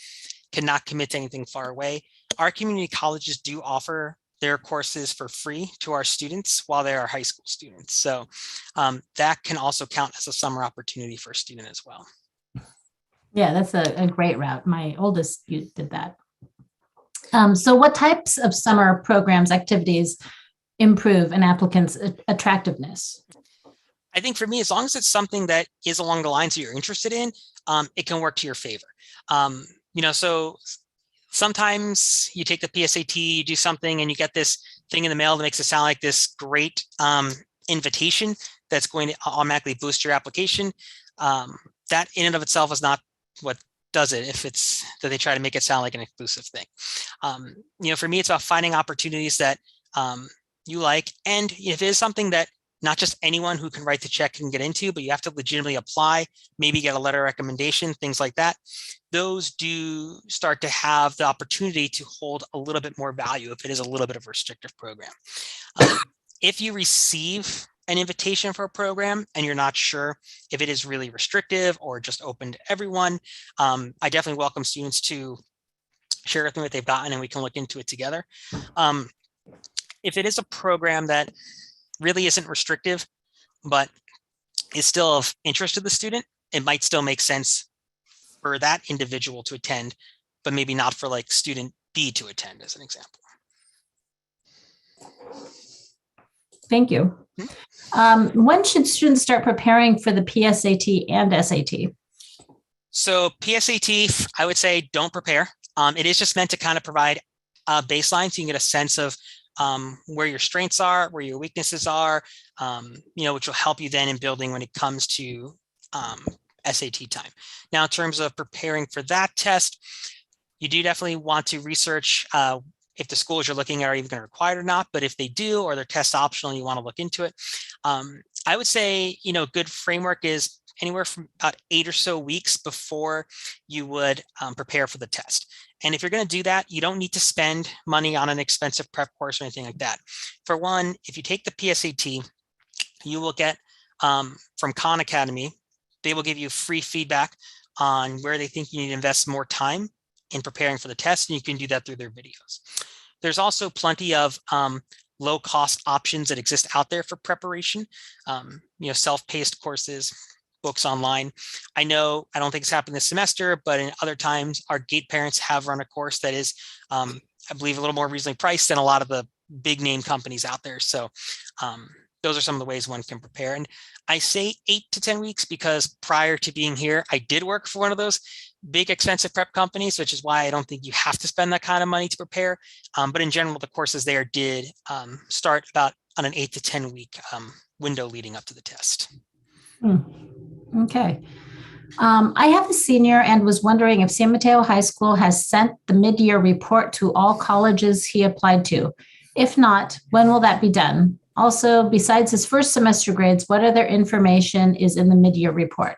cannot commit to anything far away, our community colleges do offer their courses for free to our students while they are high school students. So that can also count as a summer opportunity for a student as well. Yeah, that's a great route. My oldest youth did that. So what types of summer programs, activities improve an applicant's attractiveness? I think for me, as long as it's something that is along the lines that you're interested in, it can work to your favor. So sometimes you take the PSAT, you do something, and you get this thing in the mail that makes it sound like this great invitation that's going to automatically boost your application. That in and of itself is not what does it, if it's that they try to make it sound like an exclusive thing. For me, it's about finding opportunities that you like. And if it is something that not just anyone who can write the check can get into, but you have to legitimately apply, maybe get a letter of recommendation, things like that, those do start to have the opportunity to hold a little bit more value if it is a little bit of a restrictive program. If you receive an invitation for a program and you're not sure if it is really restrictive or just open to everyone, I definitely welcome students to share with me what they've gotten and we can look into it together. If it is a program that really isn't restrictive, but is still of interest to the student, it might still make sense for that individual to attend, but maybe not for like student B to attend, as an example. Thank you. When should students start preparing for the PSAT and SAT? So PSAT, I would say don't prepare. It is just meant to kind of provide a baseline so you can get a sense of where your strengths are, where your weaknesses are, which will help you then in building when it comes to SAT time. Now, in terms of preparing for that test, you do definitely want to research if the schools you're looking at are even going to require it or not, but if they do, or they're test optional and you want to look into it, I would say, good framework is anywhere from about 8 or so weeks before you would prepare for the test. And if you're going to do that, you don't need to spend money on an expensive prep course or anything like that. For one, if you take the PSAT, you will get from Khan Academy, they will give you free feedback on where they think you need to invest more time in preparing for the test, and you can do that through their videos. There's also plenty of low-cost options that exist out there for preparation, self-paced courses, books online. I know, I don't think it's happened this semester, but in other times, our GATE parents have run a course that is, I believe, a little more reasonably priced than a lot of the big name companies out there. So those are some of the ways one can prepare. And I say 8 to 10 weeks because prior to being here, I did work for one of those big expensive prep companies, which is why I don't think you have to spend that kind of money to prepare. But in general, the courses there did start about on an 8 to 10 week window leading up to the test. Okay. I have a senior and was wondering if San Mateo High School has sent the mid-year report to all colleges he applied to. If not, when will that be done? Also, besides his first semester grades, what other information is in the mid-year report?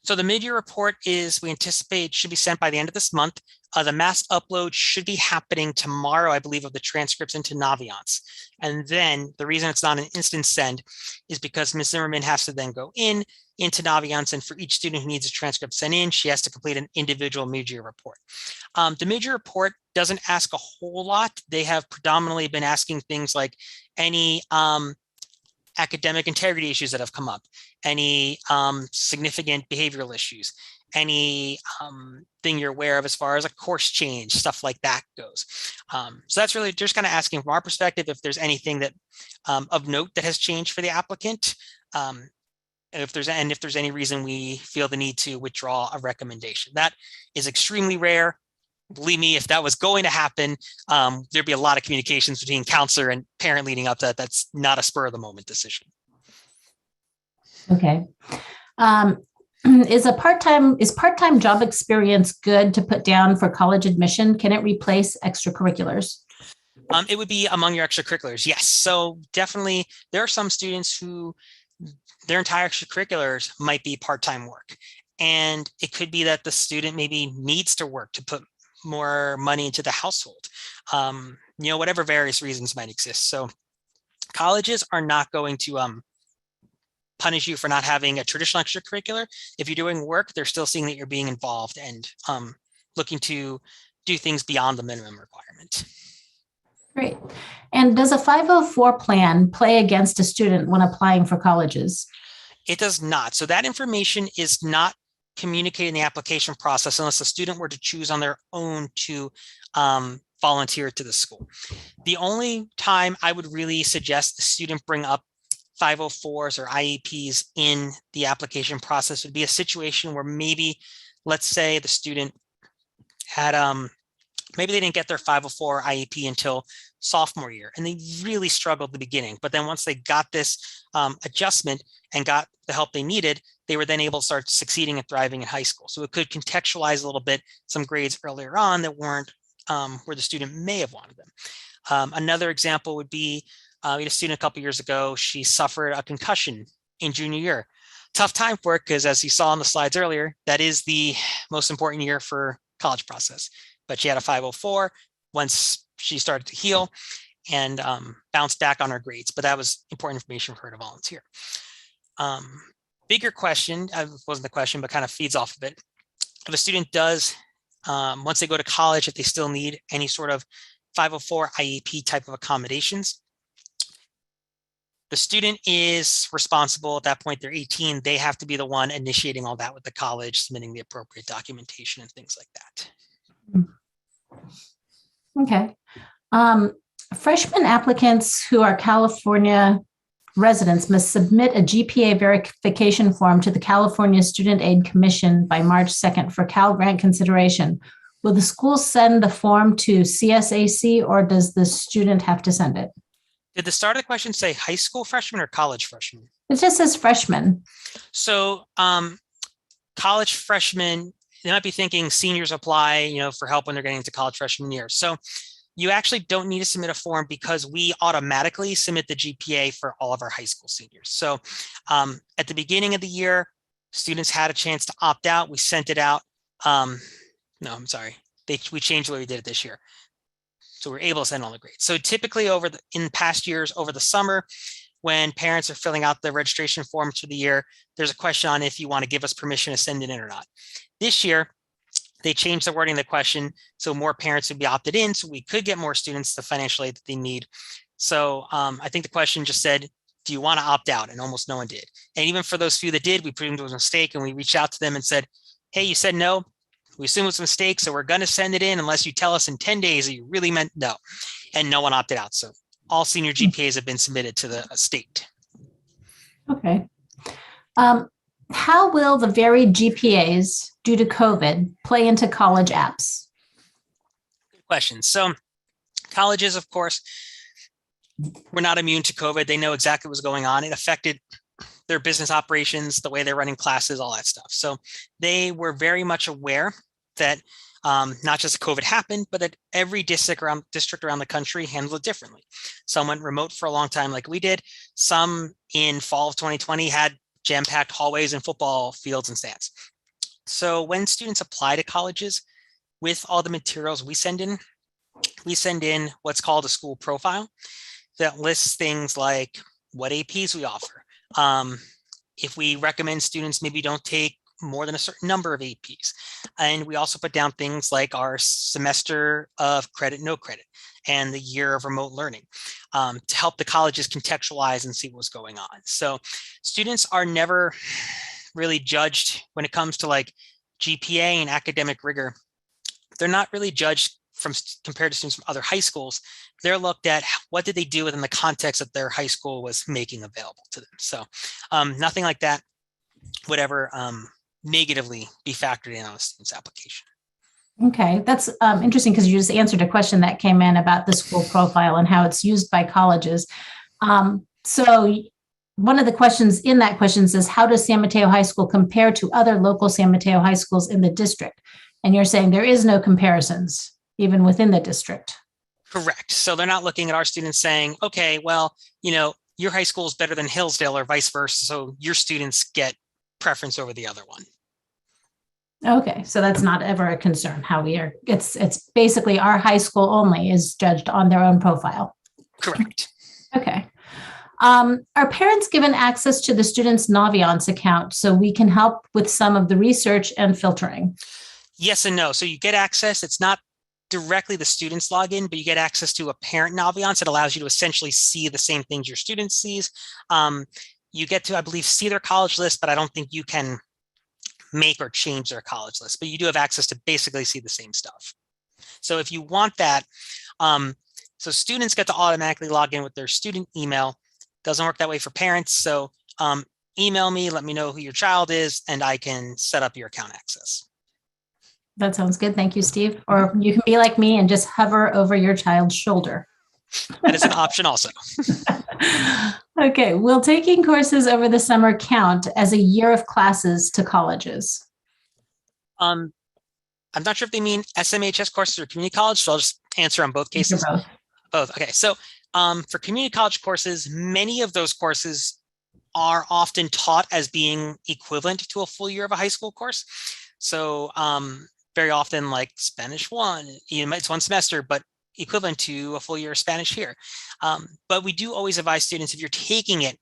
So the mid-year report we anticipate should be sent by the end of this month. The mass upload should be happening tomorrow, I believe, of the transcripts into Naviance. And then the reason it's not an instant send is because Ms. Zimmerman has to then go into Naviance, and for each student who needs a transcript sent in, she has to complete an individual mid-year report. The mid-year report doesn't ask a whole lot. They have predominantly been asking things like any academic integrity issues that have come up, any significant behavioral issues, any thing you're aware of as far as a course change, stuff like that goes. So that's really just kind of asking from our perspective if there's anything that of note that has changed for the applicant, if there's any reason we feel the need to withdraw a recommendation. That is extremely rare. Believe me, if that was going to happen, there'd be a lot of communications between counselor and parent leading up to that. That's not a spur of the moment decision. Okay. Is part-time job experience good to put down for college admission? Can it replace extracurriculars? It would be among your extracurriculars, yes. So definitely, there are some students who their entire extracurriculars might be part-time work. And it could be that the student maybe needs to work to put more money into the household, whatever various reasons might exist. So colleges are not going to punish you for not having a traditional extracurricular. If you're doing work, they're still seeing that you're being involved and looking to do things beyond the minimum requirement. Great. And does a 504 plan play against a student when applying for colleges? It does not. So that information is not communicated in the application process unless a student were to choose on their own to volunteer to the school. The only time I would really suggest the student bring up 504s or IEPs in the application process would be a situation where maybe, let's say the student had, maybe they didn't get their 504 IEP until sophomore year, and they really struggled at the beginning. But then once they got this adjustment and got the help they needed, they were then able to start succeeding and thriving in high school. So it could contextualize a little bit some grades earlier on that weren't where the student may have wanted them. Another example would be we had a student a couple years ago. She suffered a concussion in junior year. Tough time for it because, as you saw on the slides earlier, that is the most important year for college process. But she had a 504 once she started to heal and bounced back on her grades. But that was important information for her to volunteer. Bigger question, wasn't the question, but kind of feeds off of it. If a student does, once they go to college, if they still need any sort of 504 IEP type of accommodations, The student is responsible at that point. They're 18. They have to be the one initiating all that with the college, submitting the appropriate documentation and things like that. Okay. Freshman applicants who are California residents must submit a GPA verification form to the California Student Aid Commission by March 2nd for Cal Grant consideration. Will the school send the form to CSAC or does the student have to send it? Did the start of the question say high school freshman or college freshman? It just says freshman. So college freshmen, they might be thinking seniors apply, for help when they're getting into college freshman year. So you actually don't need to submit a form because we automatically submit the GPA for all of our high school seniors. So at the beginning of the year, students had a chance to opt out. We sent it out. No, I'm sorry. We changed the way we did it this year. So we're able to send all the grades. So typically in past years, over the summer, when parents are filling out the registration forms for the year, there's a question on if you want to give us permission to send it in or not. This year, they changed the wording of the question so more parents would be opted in, so we could get more students the financial aid that they need. So I think the question just said, do you want to opt out? And almost no one did. And even for those few that did, we presumed it was a mistake and we reached out to them and said, hey, you said no. We assume it's a mistake, so we're going to send it in unless you tell us in 10 days that you really meant no. And no one opted out. So all senior GPAs have been submitted to the state. Okay. How will the varied GPAs due to COVID play into college apps? Good question. So colleges, of course, were not immune to COVID. They know exactly what was going on. It affected their business operations, the way they're running classes, all that stuff. So they were very much aware that not just COVID happened, but that every district around the country handled it differently. Some went remote for a long time like we did. Some in fall of 2020 had jam-packed hallways and football fields and stands. So when students apply to colleges with all the materials we send in what's called a school profile that lists things like what APs we offer. If we recommend students maybe don't take more than a certain number of APs. And we also put down things like our semester of credit, no credit, and the year of remote learning to help the colleges contextualize and see what's going on. So students are never really judged when it comes to like GPA and academic rigor. They're not really judged compared to students from other high schools. They're looked at what did they do within the context that their high school was making available to them. So nothing like that would ever negatively be factored in on a student's application. Okay, that's interesting because you just answered a question that came in about the school profile and how it's used by colleges. So one of the questions in that question says, how does San Mateo High School compare to other local San Mateo high schools in the district? And you're saying there is no comparisons even within the district. Correct. So they're not looking at our students saying, okay, well, your high school is better than Hillsdale or vice versa. So your students get preference over the other one. Okay, so that's not ever a concern how we are. It's basically our high school only is judged on their own profile. Correct. Okay. Are parents given access to the student's Naviance account so we can help with some of the research and filtering? Yes and no. So you get access. It's not directly the student's login, but you get access to a parent Naviance that allows you to essentially see the same things your student sees. You get to, I believe, see their college list, but I don't think you can make or change their college list, but you do have access to basically see the same stuff. So if you want that, so students get to automatically log in with their student email. Doesn't work that way for parents. So email me, let me know who your child is, and I can set up your account access. That sounds good. Thank you, Steve. Or you can be like me and just hover over your child's shoulder. That is an option also. Okay. Will taking courses over the summer count as a year of classes to colleges? I'm not sure if they mean SMHS courses or community college, so I'll just answer on both cases. Both. Okay. So for community college courses, many of those courses are often taught as being equivalent to a full year of a high school course. So very often like Spanish 1, it's one semester, but equivalent to a full year of Spanish here. But we do always advise students, if you're taking it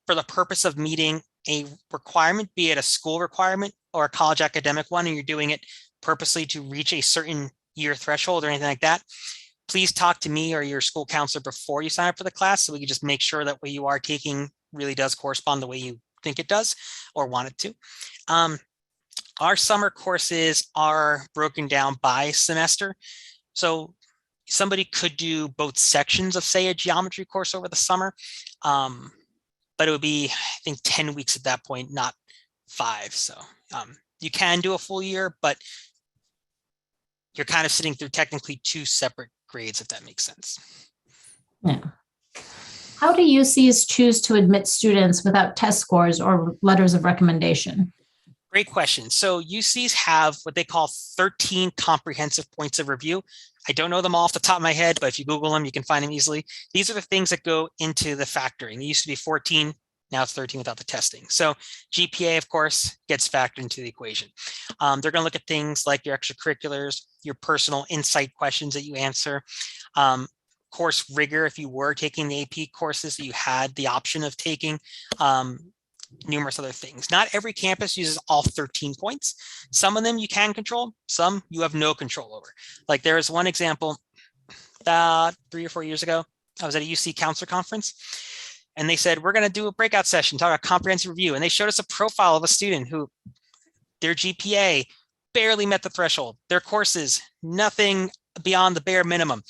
for the purpose of meeting a requirement, be it a school requirement or a college academic one, and you're doing it purposely to reach a certain year threshold or anything like that, please talk to me or your school counselor before you sign up for the class, so we can just make sure that what you are taking really does correspond the way you think it does or want it to. Our summer courses are broken down by semester. So somebody could do both sections of, say, a geometry course over the summer, but it would be, I think, 10 weeks at that point, not 5. So you can do a full year, but you're kind of sitting through technically 2 separate grades, if that makes sense. Yeah. How do UCs choose to admit students without test scores or letters of recommendation? Great question. So UCs have what they call 13 comprehensive points of review. I don't know them all off the top of my head, but if you Google them, you can find them easily. These are the things that go into the factoring. It used to be 14. Now it's 13 without the testing. So GPA, of course, gets factored into the equation. They're going to look at things like your extracurriculars, your personal insight questions that you answer, course rigor, if you were taking the AP courses that you had the option of taking, numerous other things. Not every campus uses all 13 points. Some of them you can control, some you have no control over. Like there is one example about 3 or 4 years ago. I was at a UC counselor conference and they said, we're going to do a breakout session, talk about comprehensive review. And they showed us a profile of a student who their GPA barely met the threshold. Their courses, nothing beyond the bare minimum.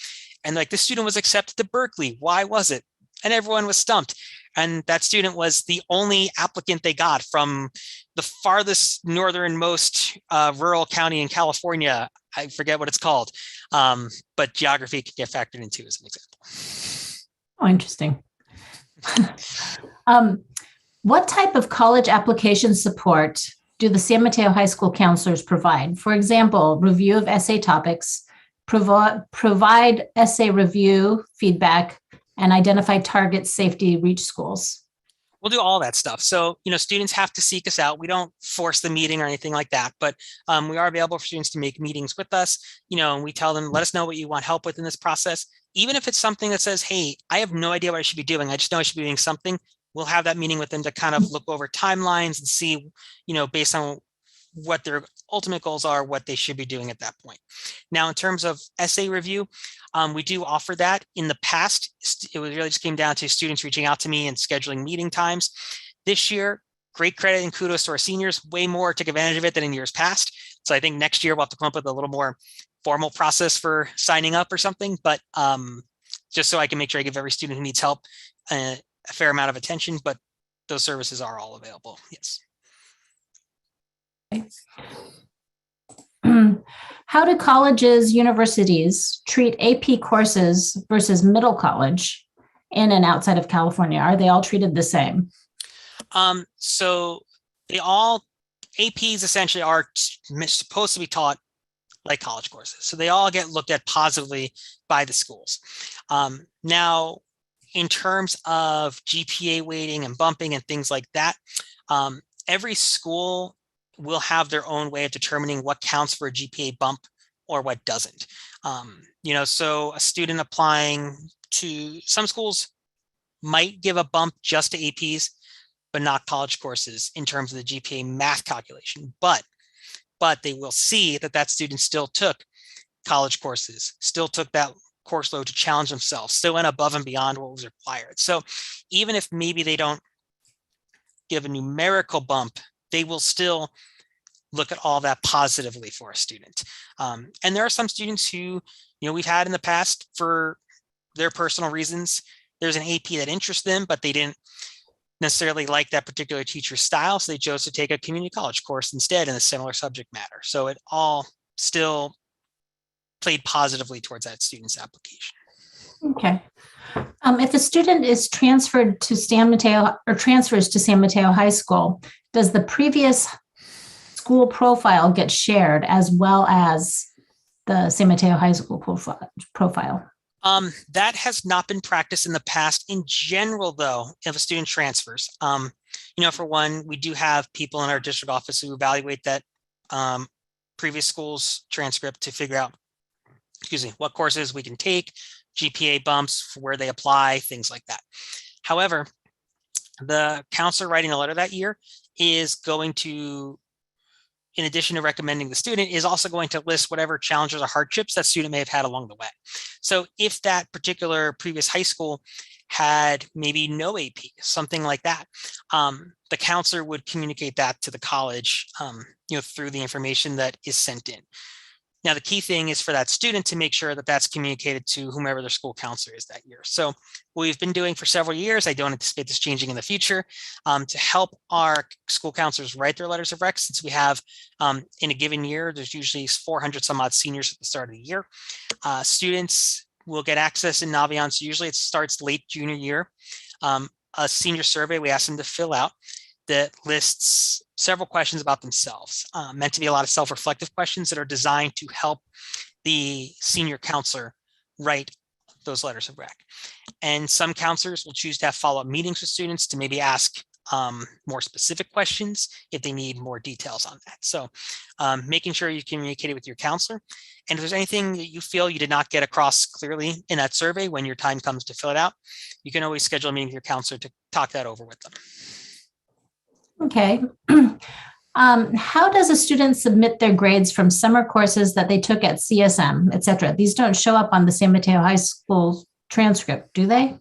And like this student was accepted to Berkeley. Why was it? And everyone was stumped. And that student was the only applicant they got from the farthest northernmost rural county in California. I forget what it's called, but geography could get factored into as an example. Oh, interesting. What type of college application support do the San Mateo High School counselors provide? For example, review of essay topics, provide essay review feedback, and identify targets, safety, reach schools. We'll do all that stuff. So, students have to seek us out. We don't force the meeting or anything like that, but we are available for students to make meetings with us, and we tell them, let us know what you want help with in this process. Even if it's something that says, hey, I have no idea what I should be doing. I just know I should be doing something. We'll have that meeting with them to kind of look over timelines and see, based on what their ultimate goals are, what they should be doing at that point. Now, in terms of essay review, we do offer that. In the past, it really just came down to students reaching out to me and scheduling meeting times. This year, great credit and kudos to our seniors, way more took advantage of it than in years past. So I think next year we'll have to come up with a little more formal process for signing up or something, but just so I can make sure I give every student who needs help a fair amount of attention, but those services are all available, yes. How do colleges, universities treat AP courses versus middle college in and outside of California? Are they all treated the same? So they all, APs essentially are supposed to be taught like college courses. So they all get looked at positively by the schools. Now, in terms of GPA weighting and bumping and things like that, every school will have their own way of determining what counts for a GPA bump or what doesn't. So a student applying to some schools might give a bump just to APs, but not college courses in terms of the GPA math calculation. But they will see that student still took college courses, still took that course load to challenge themselves, still went above and beyond what was required. So even if maybe they don't give a numerical bump, they will still look at all that positively for a student. And there are some students who, we've had in the past for their personal reasons, there's an AP that interests them, but they didn't necessarily like that particular teacher's style. So they chose to take a community college course instead in a similar subject matter. So it all still played positively towards that student's application. Okay. If a student is transferred to San Mateo or transfers to San Mateo High School, does the previous school profile get shared as well as the San Mateo High School profile? That has not been practiced in the past. In general, though, if a student transfers, for one, we do have people in our district office who evaluate that previous school's transcript to figure out, what courses we can take, GPA bumps, for where they apply, things like that. However, the counselor writing a letter that year is going to in addition to recommending the student, is also going to list whatever challenges or hardships that student may have had along the way. So if that particular previous high school had maybe no AP, something like that, the counselor would communicate that to the college, through the information that is sent in. Now, the key thing is for that student to make sure that that's communicated to whomever their school counselor is that year. So what we've been doing for several years, I don't anticipate this changing in the future, to help our school counselors write their letters of rec, since we have in a given year, there's usually 400 some odd seniors at the start of the year. Students will get access in Naviance. Usually it starts late junior year. A senior survey we ask them to fill out that lists several questions about themselves, meant to be a lot of self-reflective questions that are designed to help the senior counselor write those letters of rec. And some counselors will choose to have follow-up meetings with students to maybe ask more specific questions if they need more details on that. So making sure you communicate it with your counselor. And if there's anything that you feel you did not get across clearly in that survey, when your time comes to fill it out, you can always schedule a meeting with your counselor to talk that over with them. Okay. How does a student submit their grades from summer courses that they took at CSM, et cetera? These don't show up on the San Mateo High School transcript, do they?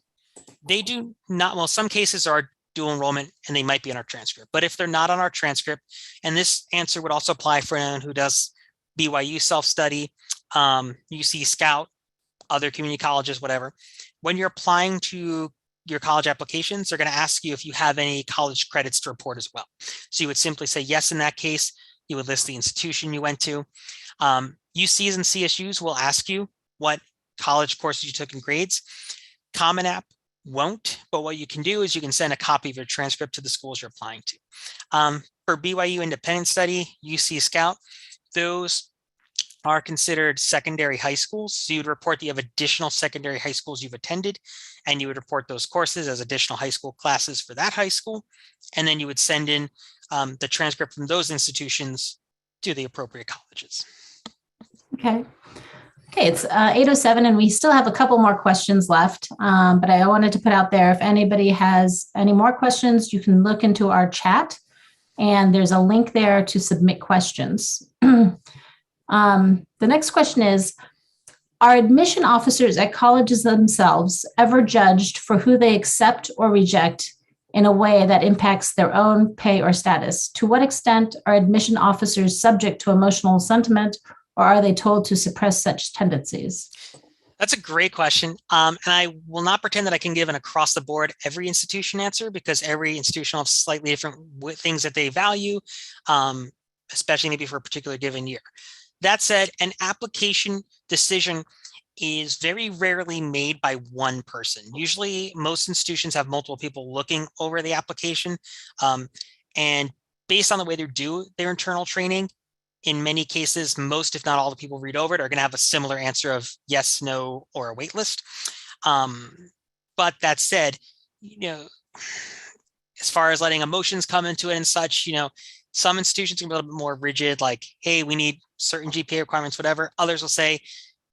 They do not. Well, some cases are dual enrollment and they might be on our transcript, but if they're not on our transcript, and this answer would also apply for anyone who does BYU self-study, UC Scout, other community colleges, whatever, when you're applying to your college applications, they're going to ask you if you have any college credits to report as well. So you would simply say yes in that case. You would list the institution you went to. UCs and CSUs will ask you what college courses you took in grades. Common App won't, but what you can do is you can send a copy of your transcript to the schools you're applying to. For BYU Independent Study, UC Scout, those are considered secondary high schools. So you would report that you have additional secondary high schools you've attended, and you would report those courses as additional high school classes for that high school. And then you would send in the transcript from those institutions to the appropriate colleges. Okay. Okay, it's 8:07 and we still have a couple more questions left, but I wanted to put out there, if anybody has any more questions, you can look into our chat and there's a link there to submit questions. The next question is, are admission officers at colleges themselves ever judged for who they accept or reject in a way that impacts their own pay or status? To what extent are admission officers subject to emotional sentiment, or are they told to suppress such tendencies? That's a great question. And I will not pretend that I can give an across the board every institution answer, because every institution has slightly different things that they value, especially maybe for a particular given year. That said, an application decision is very rarely made by one person. Usually most institutions have multiple people looking over the application. And based on the way they do their internal training, in many cases, most, if not all, the people read over it are going to have a similar answer of yes, no, or a wait list. But that said, as far as letting emotions come into it and such, some institutions can be a little bit more rigid, like, hey, we need certain GPA requirements, whatever. Others will say,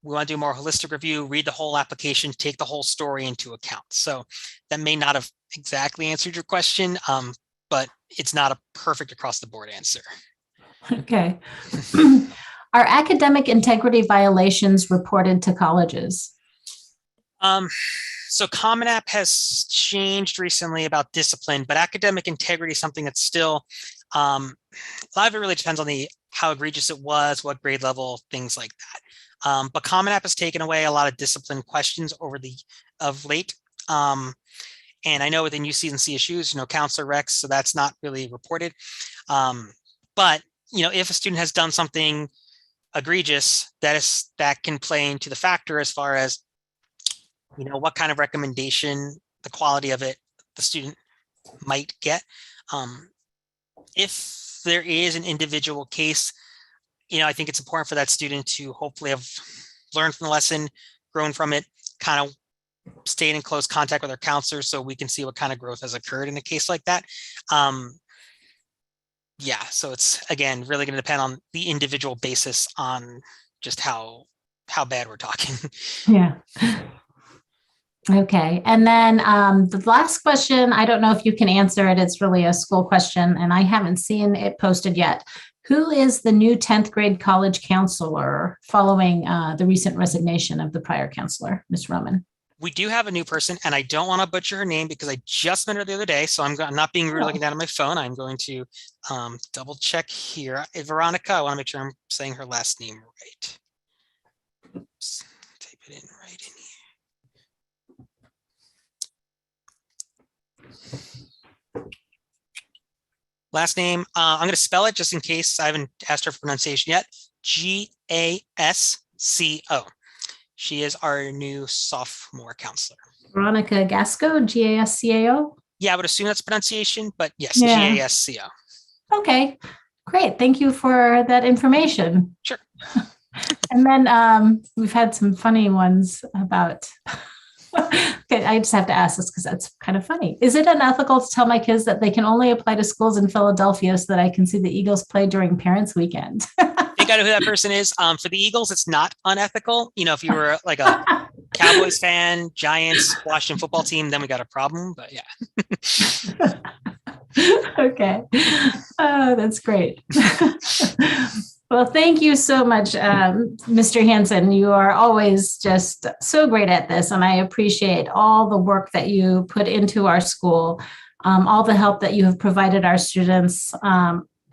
we want to do a more holistic review, read the whole application, take the whole story into account. So that may not have exactly answered your question, but it's not a perfect across the board answer. Okay. Are academic integrity violations reported to colleges? So Common App has changed recently about discipline, but academic integrity is something that's still, a lot of it really depends on how egregious it was, what grade level, things like that. But Common App has taken away a lot of discipline questions of late. And I know within UCs and CSUs, counselor recs, so that's not really reported. But if a student has done something egregious, that can play into the factor as far as what kind of recommendation, the quality of it, the student might get. If there is an individual case, I think it's important for that student to hopefully have learned from the lesson, grown from it, kind of stayed in close contact with their counselors so we can see what kind of growth has occurred in a case like that. Yeah, so it's, again, really going to depend on the individual basis on just how bad we're talking. Yeah. Okay. And then the last question, I don't know if you can answer it. It's really a school question, and I haven't seen it posted yet. Who is the new 10th grade college counselor following the recent resignation of the prior counselor, Ms. Roman? We do have a new person, and I don't want to butcher her name because I just met her the other day. So I'm not being rude looking down at my phone. I'm going to double check here. Veronica, I want to make sure I'm saying her last name right. Oops, type it in right in here. Last name, I'm going to spell it just in case I haven't asked her for pronunciation yet. Gasco. She is our new sophomore counselor. Veronica Gasco, Gascao? Yeah, I would assume that's pronunciation, but yes, Yeah. Gasco. Okay, great. Thank you for that information. Sure. And then we've had some funny ones about, okay, I just have to ask this because that's kind of funny. Is it unethical to tell my kids that they can only apply to schools in Philadelphia so that I can see the Eagles play during Parents Weekend? Think I know who that person is. For the Eagles, it's not unethical. You know, if you were like a Cowboys fan, Giants, Washington football team, then we got a problem. But yeah. Okay. Oh, that's great. Well, thank you so much, Mr. Hansen. You are always just so great at this, and I appreciate all the work that you put into our school, all the help that you have provided our students,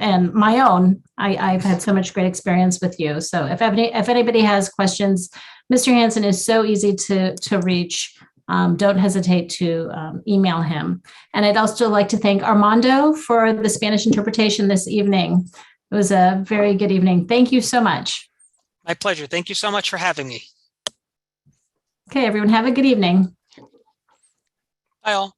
and my own. I've had so much great experience with you. So if anybody has questions, Mr. Hansen is so easy to reach. Don't hesitate to email him. And I'd also like to thank Armando for the Spanish interpretation this evening. It was a very good evening. Thank you so much. My pleasure. Thank you so much for having me. Okay, everyone, have a good evening. Bye all.